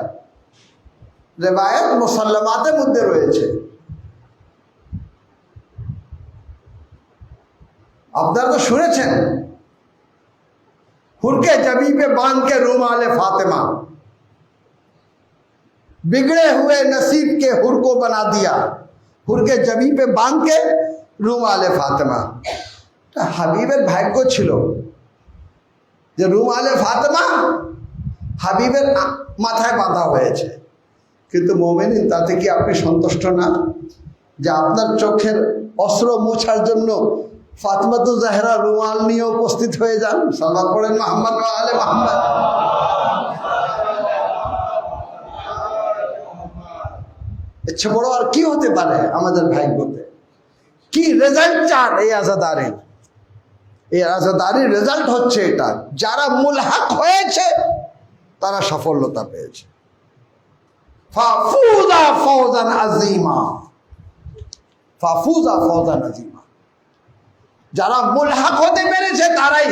রেবায়াত মুসাল্লামাতের মধ্যে রয়েছে। আপনারা তো শুনেছেন, হুরকে জবীবে बांध के रूमाल फातिमा, बिगड़े हुए नसीब के हुर को बना दिया। हुर के जबी पे बांध के रूमाले फातिमा। হাবিবের ভাগ্য ছিল যে রুমালে ফাতেমা হাবিবের মাথায় বাঁধা হয়েছে, কিন্তু মুমিনিন তাতে কি আপনি সন্তুষ্ট না যে আপনার চোখের অস্ত্র মোছার জন্য ফাতেমাতুজ জাহরা রুমাল নিয়ে উপস্থিত হয়ে যান? সাল্লাল্লাহু পড়েন মুহাম্মদ ওয়া আলে মুহাম্মদ। ইচ্ছে বড় আর কি হতে পারে আমাদের ভাগ্যতে? কি রেজাল্ট চান এই আজাদারির? এই আজাদারির রেজাল্ট হচ্ছে এটা, যারা মুলহাক হয়েছে তারা সফলতা পেয়েছে। ফাফুজা ফওজান আযীমা, ফাফুজা ফওজান আযীমা। যারা মুলহাক হতে পেরেছে তারাই।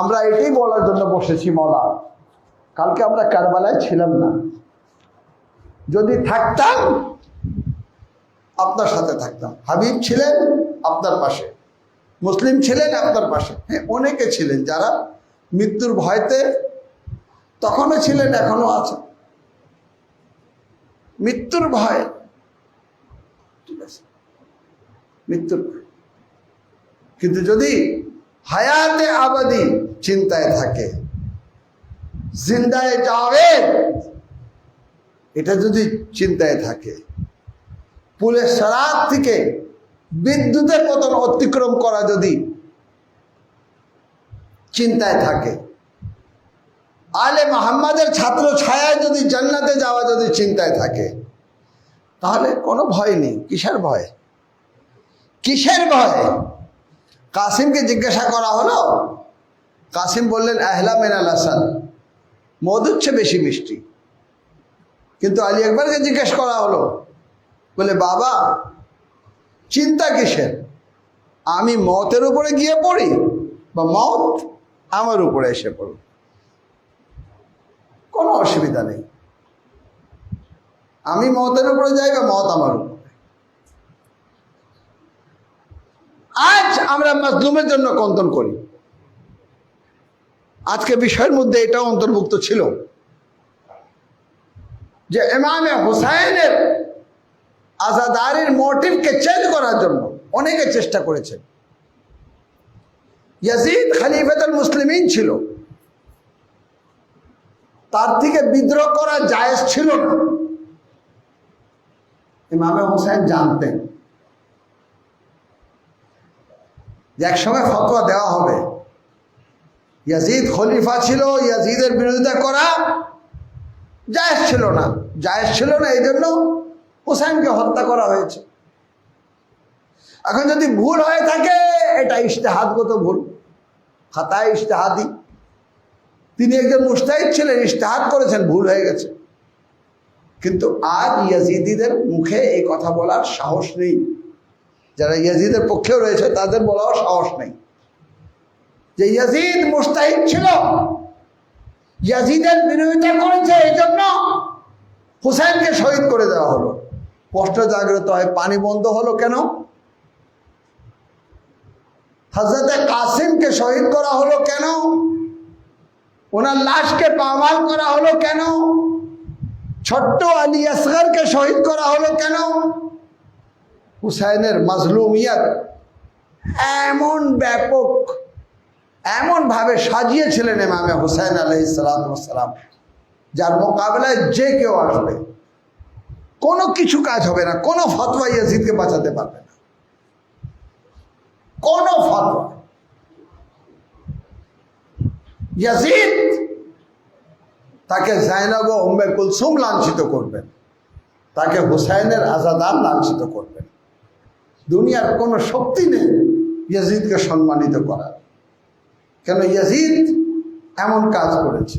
আমরা এটাই বলার জন্য বসেছি মওলা, কালকে আমরা কারবালায় ছিলাম না, যদি থাকতাম আপনার সাথে থাকতাম। হাবিব ছিলেন আপনার পাশে, মুসলিম ছিলেন আপনার পাশে, হ্যাঁ অনেকে ছিলেন যারা মৃত্যুর ভয়তে তখনও ছিলেন, এখনো আছে মৃত্যুর ভয়, ঠিক আছে মৃত্যুর ভয়। কিন্তু যদি হায়াতে আবাদি চিন্তায় থাকে, জিন্দায় যাবে এটা যদি চিন্তায় থাকে, পুলের সারাত থেকে বিদ্যুতের পতন অতিক্রম করা যদি চিন্তায় থাকে, আলে মুহাম্মাদের ছাত্র ছায়ায় যদি জান্নাতে যাওয়া যদি চিন্তায় থাকে, তাহলে কোনো ভয় নেই। কিসের ভয়? কিসের ভয়? কাসিমকে জিজ্ঞাসা করা হলো, কাসিম বললেন আহলা মিনাল আসাদ, মধুর চেয়ে বেশি মিষ্টি। কিন্তু আলী আকবরকে জিজ্ঞেস করা হলো, বলে বাবা চিন্তা কিসের? আমি মতের উপরে গিয়ে পড়ি বা মত আমার উপরে এসে পড়ুক, কোনো অসুবিধা নেই। আমি মতের উপরে যাই বা মত আমার উপরে। আজ আমরা মাজলুমের জন্য কন্দন করি, আজকে বিষয়ের মধ্যে এটাও অন্তর্ভুক্ত ছিল যে ইমামে হুসাইনের আজাদারির মোটিভকে চেঞ্জ করার জন্য অনেকে চেষ্টা করেছেন। ইয়াজিদ খলিফাতুল মুসলিমিন ছিল, তার থেকে বিদ্রোহ করা জায়েজ ছিল না। ইমামে হুসাইন জানতেন যে একসময় ফতোয়া দেওয়া হবে, ইয়াজিদ খলিফা ছিল, ইয়াজিদের বিরোধিতা করা জায়েজ ছিল না, জায়েজ ছিল না, এই জন্য হুসাইনকে হত্যা করা হয়েছে। এখন যদি ভুল হয়ে থাকে এটা ইজতিহাদগত ভুল, খাতায় ইজতিহাদি। তিনি একজন মুজতাহিদ ছিলেন, ইজতিহাদ করেছেন, ভুল হয়ে গেছে। কিন্তু আজ ইয়াজিদিদের মুখে এই কথা বলার সাহস নেই, যারা ইয়াজিদের পক্ষেও রয়েছে তাদের বলার সাহস নেই যে ইয়াজিদ মুজতাহিদ ছিল, ইয়াজিদের বিরোধিতা করেছে, এই জন্য হুসাইনকে শহীদ করে দেওয়া হলো। প্রশ্ন জাগ্রত হয়, পানি বন্ধ হলো কেন? হযরতে কাসিমকে শহীদ করা হলো কেন? ওনার লাশকে পামাল করা হলো কেন? ছোট্ট আলী আসগরকে শহীদ করা হলো কেন? হুসাইনের মাজলুমিয়ত এমন ব্যাপক, এমন ভাবে সাজিয়েছিলেন ইমামে হুসাইন আলাইহিস সালাতু ওয়াস সালাম, যার মোকাবেলায় যে কেউ আসবে কোনো কিছু কাজ হবে না, কোনো ফতোয়া ইয়াজিদকে বাঁচাতে পারবে না, কোনো ফতোয়া। ইয়াজিদ তাকে জাইনাব ও উম্মে কুলসুম লাঞ্ছিত করবেন, তাকে হুসাইনের আজাদার লাঞ্ছিত করবেন। দুনিয়ার কোনো শক্তি নেই ইয়াজিদকে সম্মানিত করার। কেন? ইয়াজিদ এমন কাজ করেছে,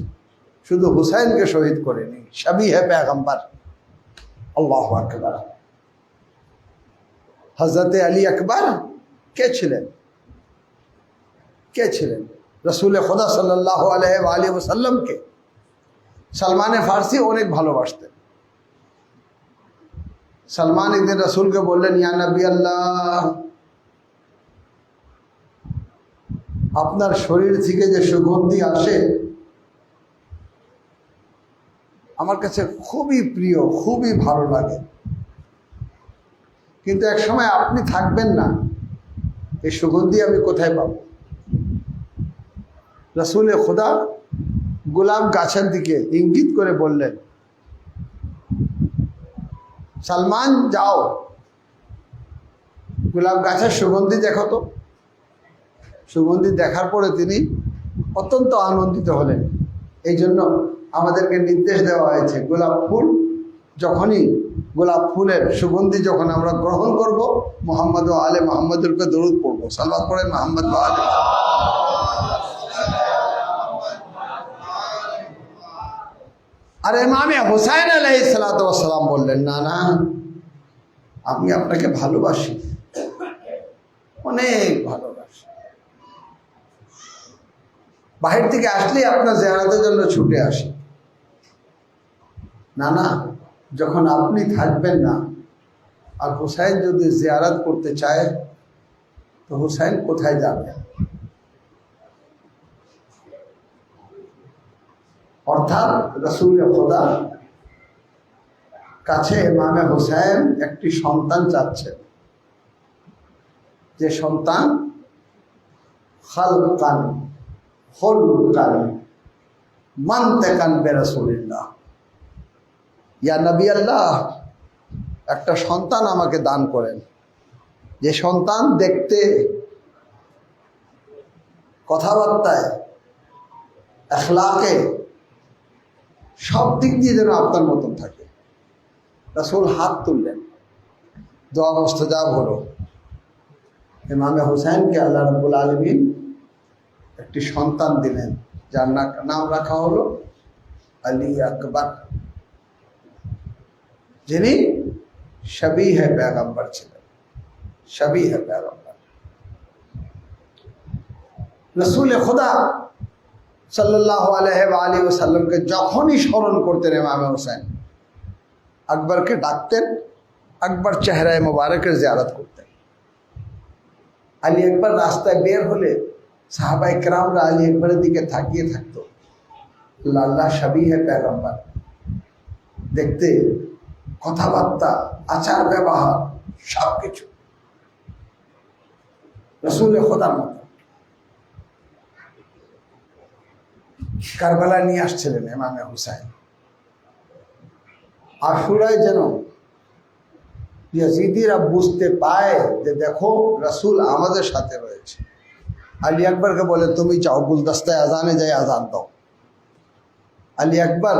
শুধু হুসাইনকে শহীদ করেনি, শাবিহে পেগম্বর। আল্লাহু আকবার। হযরতে আলী আকবর কে ছিলেন? কে ছিলেন? রসুল খুদা সাল্লাল্লাহু আলাইহি ওয়াসাল্লামকে সলমান ফারসি অনেক ভালোবাসতেন। সলমান একদিন রসুলকে বললেন, ইয়া নবী আল্লাহ, আপনার শরীর থেকে যে সুগন্ধি আসে আমার কাছে খুবই প্রিয়, খুবই ভালো লাগে, কিন্তু এক সময় আপনি থাকবেন না, এই সুগন্ধি আমি কোথায় পাবো? রসুল খুদা গোলাপ গাছের দিকে ইঙ্গিত করে বললেন, সালমান যাও গোলাপ গাছের সুগন্ধি দেখো তো। সুগন্ধি দেখার পরে তিনি অত্যন্ত আনন্দিত হলেন। এই জন্য আমাদেরকে নির্দেশ দেওয়া হয়েছে, গোলাপ ফুল যখনই, গোলাপ ফুলের সুগন্ধি যখন আমরা গ্রহণ করব, মোহাম্মদ ও আলে মোহাম্মদের উপরে দরুদ পড়বো। সালওয়াত পড়েন মোহাম্মদ ও আলে। আর ইমামে হুসাইন আলাইহিস সালাতু ওয়াস সালাম বললেন, না না, আমি আপনাকে ভালোবাসি, অনেক ভালোবাসি। বাহির থেকে আসলেই আপনার জিয়ারতের জন্য ছুটে আসি। না না, যখন আপনি থাকবেন না আর হুসাইন যদি জিয়ারত করতে চায় তো হুসাইন কোথায় যাবে? অর্থাৎ রাসূল খোদা কাছে ইমামে হুসাইন একটি সন্তান চাচ্ছেন, যে সন্তান খালকান খুলকান মানতাকান বিরাসূলিল্লাহ, ইয়া নবী আল্লাহ, একটা সন্তান আমাকে দান করেন, যে সন্তান দেখতে, কথাবার্তায়, আখলাকে, সব দিক দিয়ে যেন আপনার মতন থাকে। রাসূল হাত তুললেন, দোয়া মুস্তাজাব হলো। ইমামে হুসাইনকে আল্লাহ রাব্বুল আলামিন একটি সন্তান দিলেন, যার নাম রাখা হলো আলী আকবর, যিনি শবীহে পেগম্বর ছিলেন, শবীহে পেগম্বর। রাসূল খুদা সাল্লাল্লাহু আলাইহি ওয়াসাল্লামকে যখনই স্মরণ করতেন ইমামে হুসাইন, আকবরকে ডাকতেন, আকবর চেহারায় মোবারকের জিয়ারত করতেন। আলী আকবর রাস্তায় বের হলে সাহাবায়ে কেরামরা আলী আকবরের দিকে তাকিয়ে থাকতো। আল্লাহ শবীহে পেগম্বর, দেখতে, কথাবার্তা, আচার ব্যবহার, সব কিছু রাসূল খোদার মতো। কারবালা নিয়ে আসছিলেন ইমামে হুসাইন। আশুরায় যেন ইয়াজিদিরা বুঝতে পায় যে দেখো রাসূল আমাদের সাথে রয়েছে। আলী আকবরকে বলে, তুমি যাও গুলদস্তায় আজানে যাই আজান দাও। আলী আকবর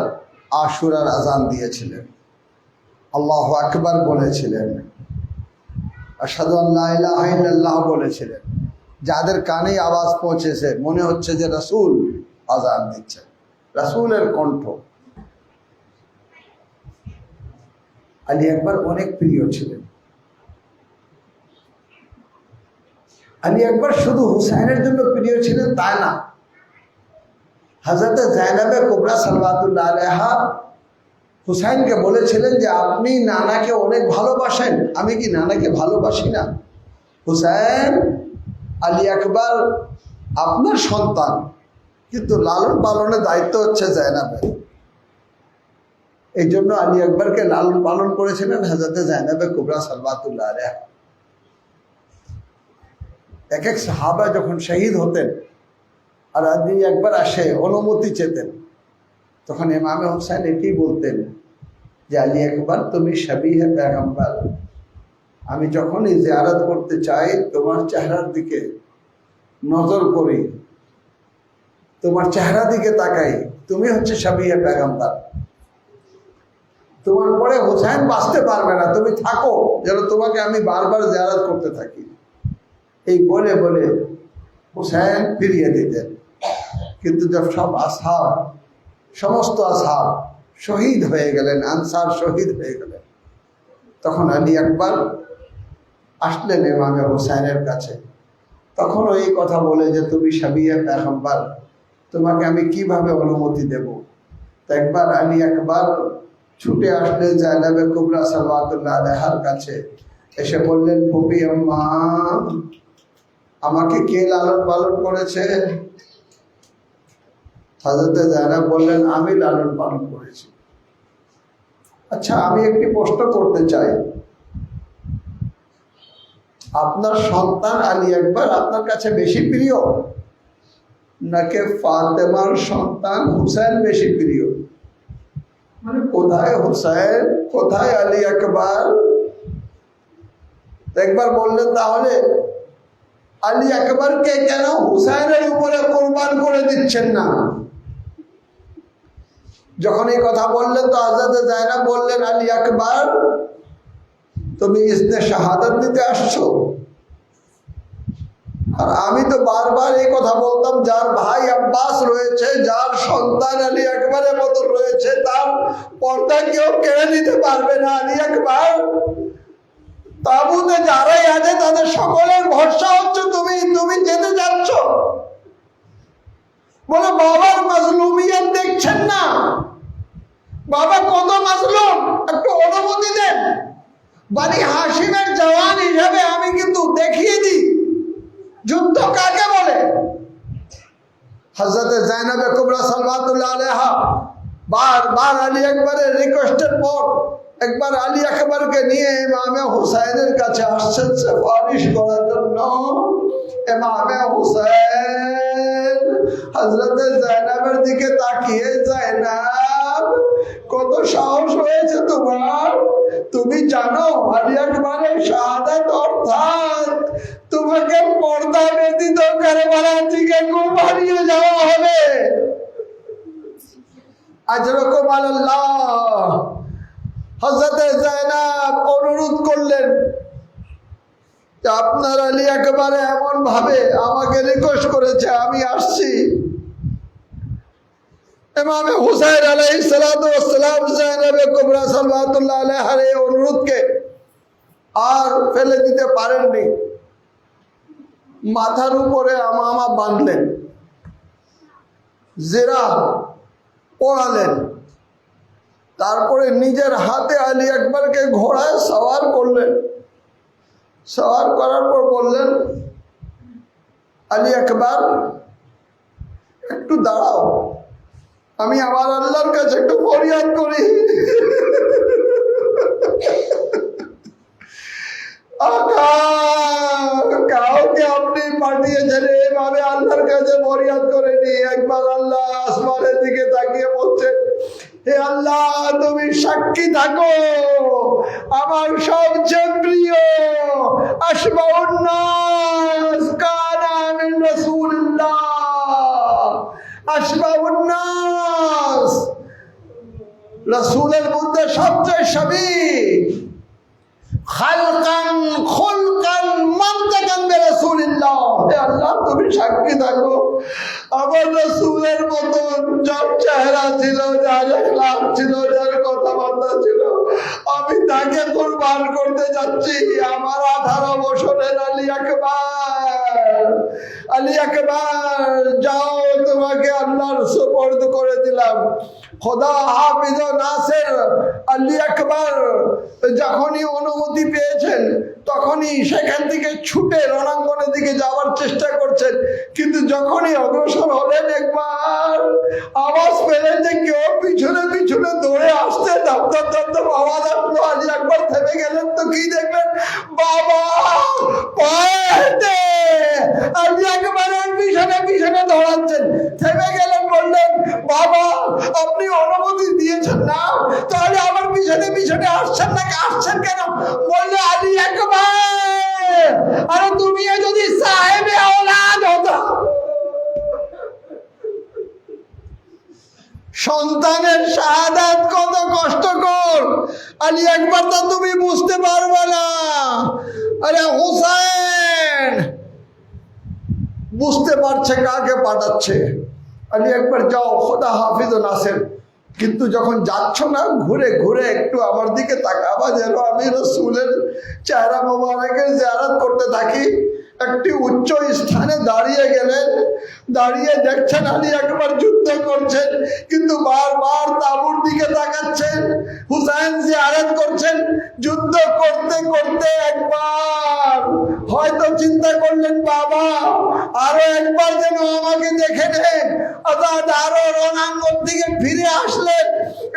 আশুরার আজান দিয়েছিলেন, আল্লাহু আকবার বলেছিলেন, আশহাদু আল্লা ইলাহা ইল্লাল্লাহ বলেছিলেন। যাদের কানে আওয়াজ পৌঁছেছে মনে হচ্ছে যে রাসূল আজান দিচ্ছেন, রাসূলের কণ্ঠ। আলী আকবর অনেক প্রিয় ছিলেন। আলী আকবর শুধু হুসাইনের জন্য প্রিয় ছিলেন তাই না, হযরত যায়েনবে কুবরা সালাওয়াতুল্লাহ আলাইহা হুসাইনকে বলেছিলেন যে আপনি নানাকে অনেক ভালোবাসেন, আমি কি নানাকে ভালোবাসি না? হুসাইন, আলী আকবর আপনার সন্তান, কিন্তু লালন পালনের দায়িত্ব হচ্ছে যায়েনবের। এই জন্য আলী আকবরকে লালন পালন করেছিলেন হযরত যায়েনবে কুবরা সালাওয়াতুল্লাহ আলাইহা। এক এক সাহাবা যখন শহীদ হতেন আর আলী আকবর আসে অনুমতি চেতেন, তখন ইমামে হুসাইন এটি বলতেন যে আলী আকবর, তুমি শবীহে পেগম্বর, আমি যখনই জিয়ারত করতে চাই তোমার চেহারার দিকে নজর করি, তোমার চেহারা দিকে তাকাই, তুমি হচ্ছে শবীহে পেগম্বর। তোমার পরে হুসাইন বাঁচতে পারবে না, তুমি থাকো যেন তোমাকে আমি বারবার জিয়ারত করতে থাকি। এই বলে বলে হুসাইন ফিরিয়ে দিতেন। কিন্তু যখন সব আসহাব, সমস্ত আসহাব শহীদ হয়ে গেলেন, আনসার শহীদ হয়ে গেলেন, তখন আলী আকবর আসলেন ইমামে হুসাইনের কাছে। তখন এই কথা বলে যে তুমি শবীহে পেগম্বর, তোমাকে আমি কিভাবে অনুমতি দেব? তো একবার আলী আকবর ছুটে আসলেন যায়েনবে কুবরা সালাওয়াতুল্লাহ আলাইহার কাছে, এসে বললেন, ফুপি আম্মা, আমাকে কে লালন পালন করেছে? হযরত যায়েনব বললেন, আমি লালন পালন করেছি। আচ্ছা, আমি একটি প্রশ্ন করতে চাই, আপনার সন্তান আলী আকবর আপনার কাছে বেশি প্রিয় নাকি ফাতেমার সন্তান হুসাইন বেশি প্রিয়? মানে কোথায় হুসাইন, কোথায় আলী আকবর? একবার বললেন তাহলে আলী আকবরকে কেন হুসাইনের উপরে কোরবান করে দিচ্ছেন না? যখন এই কথা বললেন তো হযরত যায়েনব বললেন, আলী আকবর তুমি ইসনে শাহাদাত দিতে আসছো? আর আমি তো বারবার এই কথা বলতাম, যার ভাই আব্বাস রয়েছে, যার সন্তান আলী আকবরের মতো রয়েছে, তার পর্দা কেউ কেড়ে নিতে পারবে না। আলী আকবর তাবুতে যারাই আছে তাদের সকলের ভরসা হচ্ছে তুমি, তুমি যেতে যাচ্ছ। বলে বাবার মাজলুমিয়ত দেখছেন না? বাবা কত মাজলুম, একটু অনুমতি দেন। বনি হাশিমের জওয়ান হিসাবে আমি কিন্তু দেখিয়ে দিই যুদ্ধ কাকে বলে। হযরত যায়েনব কুবরা সাল্লাল্লাহু আলাইহা বারবার আলী আকবরের রিকোয়েস্টের পর একবার আলী আকবরকে নিয়ে ইমামে হুসাইনের কাছে আসছেন সুপারিশ করার জন্য। ইমামে হুসাইন হযরত যায়েনবের দিকে তাকিয়ে, যায়েনব কত সাহস হয়েছে তোমার? তুমি জানো আলী আকবরের শাহাদাত অর্থাৎ তোমাকে পর্দা ব্যতীত কারবালা থেকে কুরবানিয়ে যাওয়া হবে। আজরাকুম আল্লাহ। হযরত যায়েনব অনুরোধ করলেন যে আপনার আলী আকবর এমন ভাবে আমাকে রিকোয়েস্ট করেছে, আমি আসছি। ইমামে হুসাইন আলাইহিস সালাতু ওয়াস সালাম যায়েনব কুবরা সাল্লাল্লাহু আলাইহার এই অনুরোধকে আর ফেলে দিতে পারেননি। মাথার উপরে আমামা বাঁধলেন, জিরা পড়ালেন, তারপরে নিজের হাতে আলী আকবরকে ঘোড়ায় সওয়ার করলেন। সওয়ার করার পর বললেন, আলী আকবর একটু দাঁড়াও, আমি আমার আল্লাহর কাছে একটু ফরিয়াদ করি। কাউকে আপনি পাঠিয়েছেন এভাবে আল্লাহর কাছে ফরিয়াদ করেনি। একবার আল্লাহ আসমানের দিকে তাকিয়ে বলছেন, হে আল্লাহ তুমি সাক্ষী থাকো, আমার সবচেয়ে প্রিয় আশবাউন নাস কানা মিন রাসূলিল্লাহ, আশবাউন নাস রাসূলের মধ্যে সবচেয়ে সাবি খালকান খুলকান মানতাকান বিরাসূলিল্লাহ। হে আল্লাহ তুমি সাক্ষী থাকো, আমার রাসূলের মতন যার চেহারা ছিল, যার আখলাক ছিল, যার কথাবার্তা ছিল, আমি তাকে কুরবান করতে যাচ্ছি। আমার 18 বছরের আলী আকবর, আলী আকবর যাও, তোমাকে আল্লাহর সুপর্দ করে দিলাম। খোদা হাফিজ ও নাসির আলী আকবর যখনই অনুমতি পেয়েছেন তখনই সেখান থেকে ছুটে রণাঙ্গনের দিকে যাওয়ার চেষ্টা করছেন, কিন্তু যখনই অগ্রসর হলেন একবার আওয়াজ পেলেন যে কেউ পিছনে পিছনে দৌড়ে আসছে, দপ্তর দপ্তর আওয়াজ আসলো। আলী আকবর থেমে গেলেন তো কি দেখলেন, বাবা আলী আকবরের পিছনে পিছনে দৌড়াচ্ছেন। থেমে গেলেন, বললেন, বাবা আপনি অনুমতি দিয়েছেন না, তাহলে আমার পিছনে পিছনে আসছেন না, আসছেন কেন? বললে, আলী আকবর আরে তুমি যদি সাহেবে আওলাদ হতো, সন্তানের শাহাদাত কত কষ্টকর, আলী আকবর তো তুমি বুঝতে পারবে না। আরে হুসাইন বুঝতে পারছে কাকে পাঠাচ্ছে। আলী আকবর যাও, খোদা হাফিজ ও নাসির, কিন্তু যখন যাচ্ছ না ঘুরে ঘুরে একটু আমার দিকে তাকাবা, যেন আমি রাসূলের চেহারা মোবারকের জিয়ারত করতে থাকি। একটি উচ্চ স্থানে দাঁড়িয়ে গেলেন, দাঁড়িয়ে দেখছেন আলী আকবর যুদ্ধ করছেন, কিন্তু বারবার তাঁবুর দিকে তাকাচ্ছেন, হুসাইন জিয়ারত করছেন। যুদ্ধ করতে করতে একবার হয়তো চিন্তা করলেন বাবা আরো একবার যেন আমাকে দেখে নেন, অর্থাৎ আরো রণাঙ্গন থেকে ফিরে আসলেন।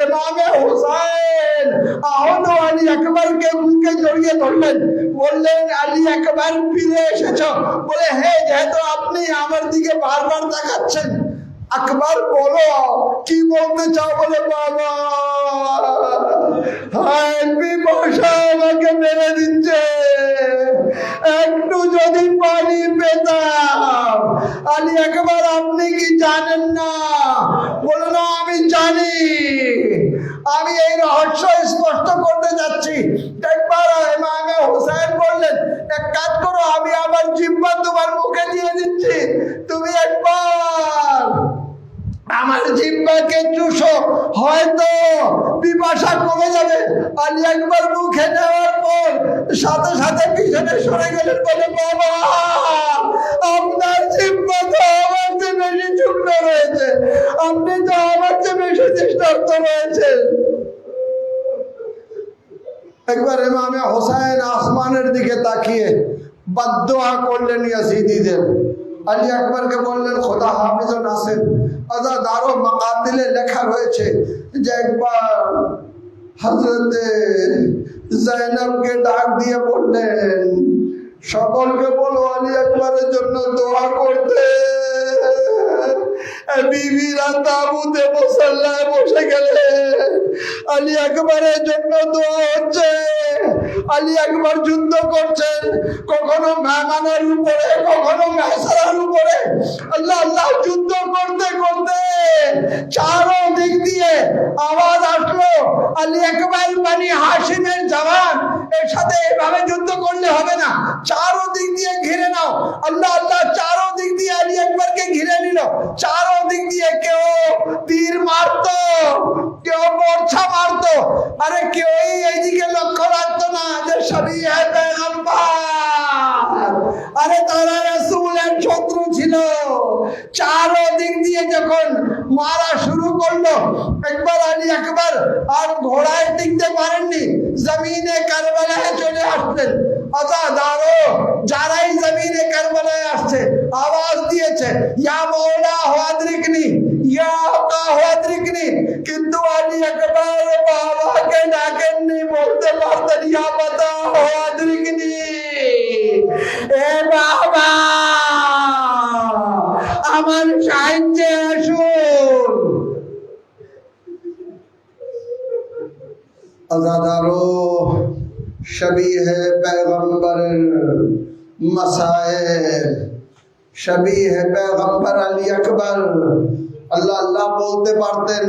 ইমামে হোসেন আহত আলী আকবরকে বুকে জড়িয়ে ধরলেন, বললেন আলী আকবর ফিরে এসেছো? বলে হ্যাঁ, যেহেতু আপনি আমার দিকে বারবার তাকাচ্ছেন। আকবর বলো কি বলতে চাও? বলে বাবা বিপাশা আমাকে মেরে দিচ্ছে, একটু যদি পানি পেতাম। আলী আকবর আপনি কি জানেন না? বলে না আমি জানি, আমি এই রহস্য স্পষ্ট করতে যাচ্ছি। একবার ইমামে হোসেন বললেন এক কাজ করো, আমি আমার জিহ্বা তোমার মুখে দিয়ে দিচ্ছি, তুমি একবার আমার জিহ্বাকে চুষো, হয়তো পিপাসা কমে যাবে। আলী একবার মুখে নেওয়ার পর সাথে সাথে পিছনে সরে গেলেন। বলে বাবা আপনার জিহ্বা তো আমার চেয়ে বেশি শুকনো রয়েছে, আপনি তো আমার চেয়ে বেশি তৃষ্ণার্ত রয়েছেন। একবার ইমামে হোসেন আসমানের দিকে তাকিয়ে বদদুয়া করলেন ইয়াজিদিদের। আলী আকবরকে বললেন খোদা হাফিজ ও নাসির, আজাদারো মাকাতিলে লেখা রয়েছে যে একবার হযরতে যায়েনবকে ডাক দিয়ে বললেন সকলকে বলো আলী আকবরের জন্য দোয়া করতে। বিবিরা তাবুতে মুসল্লায় বসে গেলে আলী আকবরের জন্য দোয়া হচ্ছে। আলী আকবর যুদ্ধ করছেন, কখনো মেহমানের উপরে, কখনো মেহসারার উপরে। আল্লাহ আল্লাহ যুদ্ধ করতে করতে চারো দিক দিয়ে আওয়াজ আসলো আলী আকবর বনি হাশিমের জওয়ান, এর সাথে এভাবে যুদ্ধ করলে হবে না, চারো দিক দিয়ে ঘিরে নাও। আল্লাহ আল্লাহ চারো দিক দিয়ে আলী আকবরকে ঘিরে নিল। চারো দিক দিয়ে কেউ তীর মারতো, কেউ বর্ষা মারতো, আরে কেউ এইদিকে লক্ষ্য রাখতো না যে সবই পয়গম্বর, আরে তারা রাসূলের শত্রু ছিল। চারো দিক দিয়ে যখন মারা শুরু করলো, একবার আলী আকবর আর ঘোড়ায় টিকতে পারেননি, জমিনে কারবালায় চলে আসলেন। আজাদারো যারাই জমিনে কারবালায় আসছে আওয়াজ দিয়েছে ইয়া মওলা হাদরিকনি, ইয়া আকা হাদরিকনি, কিন্তু আলী আকবর বাবাকে ডাকেননি, বলতে পারতেন ইয়া মাতা হাদরিকনি, এ বাবা আমার সাহায্যে আসুন। আজাদারো शबीह पैगंबर मसाइल, शबीह पैगंबर अली अकबर। अल्लाह अल्लाह बोलते पारतेन,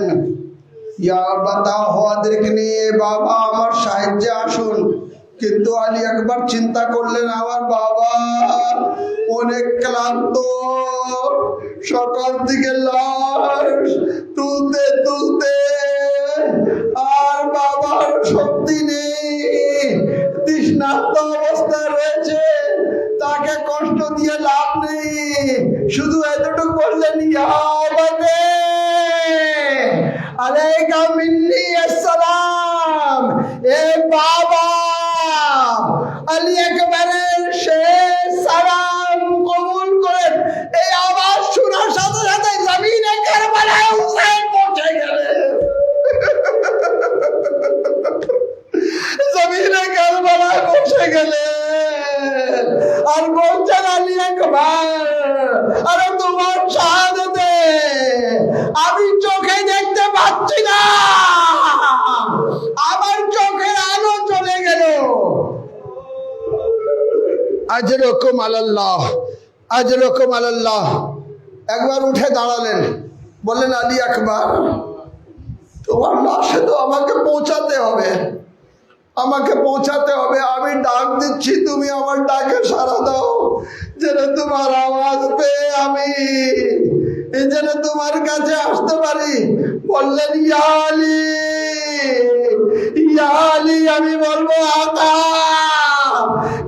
या बताओ हादरिकनी, बाबा আমার সাহায্যে আসুন। কিন্তু আলী আকবর চিন্তা করলেন আমার বাবা অনেক ক্লান্ত, সকাল থেকে লাশ তুলতে তুলতে আর বাবার শক্তি নেই, তৃষ্ণার্ত অবস্থায় রয়েছে, তাকে কষ্ট দিয়ে লাভ নেই। শুধু এতটুকু বললেন ইয়া আবাদে আলাইকা মিন্নি আসসালাম, এ বাবা আলী আকবরের শেষ সালাম কবুল করেন। এই আওয়াজ শোনার সাথে সাথে জমিনে কারবালায় হুসাইন পৌঁছে গেলেন। জমিনে কারবালায় পৌঁছে গেলেন আর বলছেন আলী আকবর আরে তোমার শাহাদাতে আমি চোখে দেখতে পাচ্ছি না, আমার চোখের আলো চলে গেল। আজরকুম আলাল্লাহ, আজরকুম আলাল্লাহ। একবার উঠে দাঁড়ালেন, বললেন আলী আকবর তোমার লাশে তো আমাকে পৌঁছাতে হবে, আমাকে পৌঁছাতে হবে। আমি ডাক দিচ্ছি, তুমি আমার ডাকে সাড়া দাও, যেন তোমার আওয়াজ পেয়ে আমি যেন তোমার কাছে আসতে পারি। বললেন ইয়া আলী, ইয়া আলী। আমি বলবো আকা,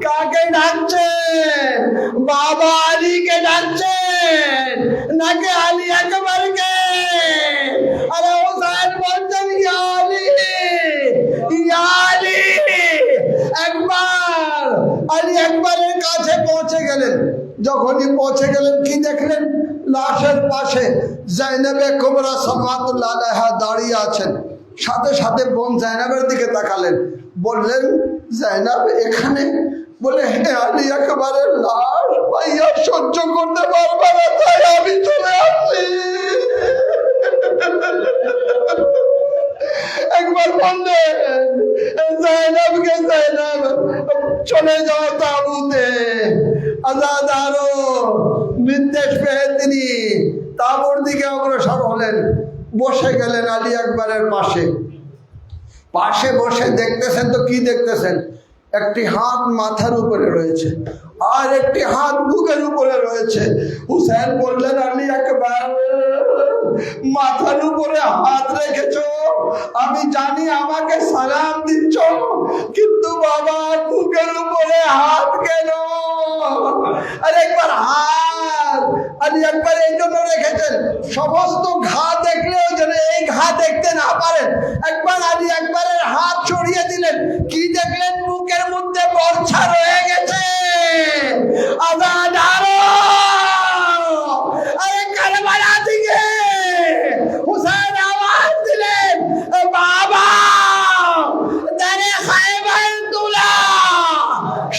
কাকে ডাকছেন? বাবা আলীকে ডাকছেন নাকি আলী আকবরকে? আরে হোসেন বলছেন ইয়া আলী, ইয়া আলী। আলী আকবরের কাছে পৌঁছে গেলেন। যখনই পৌঁছে গেলেন কি দেখলেন? লাশের পাশে জাইনাবে কুবরা সালাওয়াতুল্লাহ আলাইহা দাঁড়িয়ে আছেন। সাথে সাথে বোন জাইনাবের দিকে তাকালেন, বললেন, জাইনাব এখানে? বলে, হে আলী আকবরের লাশ ভাইয়া সহ্য করতে পারবে না, তাই আমি চলে আসছি। একবার বললেন জাইনাবকে, জাইনাব চলে যাও তাঁবুতে। আজাদ আরো নির্দেশ পেয়ে তিনি তাঁবুর দিকে অগ্রসর হলেন। বসে গেলেন আলী আকবরের পাশে। পাশে বসে দেখতেছেন তো কি দেখতেছেন? একটি হাত মাথার উপরে রয়েছে আর একটি হাত বুকের উপরে রয়েছে। হুসেন বললেন, আলী আকবর মাথার উপরে হাত রেখেছো, আমি জানি আমাকে সালাম দিচ্ছ, কিন্তু বাবা বুকের উপরে হাত কেন? আর একবার হাত আলী আকবর এই জন্য রেখেছেন, সমস্ত ঘা দেখলেও যেন এই ঘা দেখতে না পারেন। একবার আলী আকবরের হাত ছড়িয়ে দিলেন, কি দেখলেন? বুকের মধ্যে বর্ষা রয়ে গেছে। আজাদ আরো আরে কারবালা দিকে হুসেন আওয়াজ দিলেন, বাবা দারে খায়বার তুলা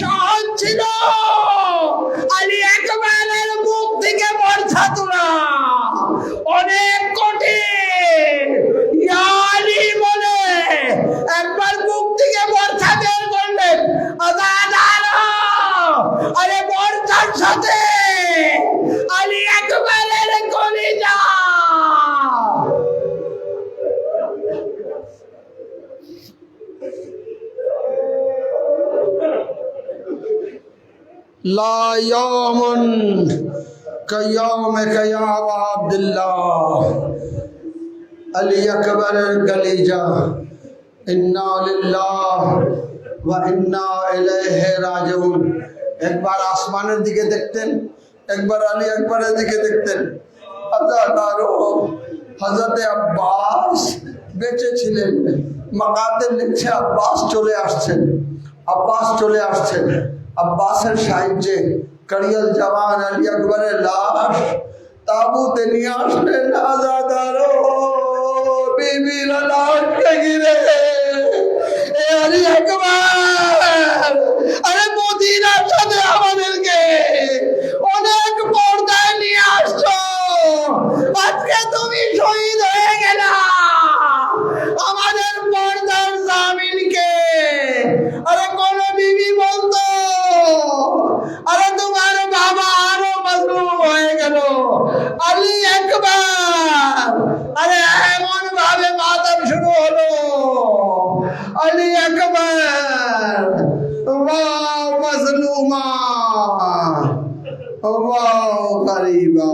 সহজ ছিল আলী আকবরের বুক থেকে বর্ষা তোলা অনেক কঠিন। ইয়া আলী বলে একবার বুক থেকে বর্ষা বের করলেন। আজাদ আলো আরে বর্ষার সাথে আলী আকবরের কলিজা। লা ইয়ামুন কায়ামে কায়া আব্দুল্লাহ আলী আকবরের কলিজা। ইন্না লিল্লাহ ওয়া ইন্না ইলাইহি রাজিউন। একবার আসমানের দিকে দেখতেন, একবার আলী আকবরের দিকে দেখতেন। হযরতে আব্বাস বেঁচে ছিলেন, মাকাতের লিখছে আব্বাস চলে আসছেন, আব্বাস চলে আসছেন। আব্বাসের সাহায্যে করিয়াল জওয়ান আলী আকবরের লাশ তাবুতে নিয়ে আসলেন। আজাদারো বিবির লাশকে ঘিরে আলী আকবর আরে মদিনার সাথে আমাদেরকে অনেক পর্দায় নিয়ে আসছো। আজকে তুমি শহীদ হয়ে গেলা, আমাদের পর্দার জামিনকে। আরে কোন বিবি বলতো, আরে তোমার বাবা আরো মজলুম হয়ে গেল। আলী আকবর আরে এমন ভাবে মাতম শুরু হলো, আলী আকবর ওয়াও মজলুমা ওয়াও গরিবা।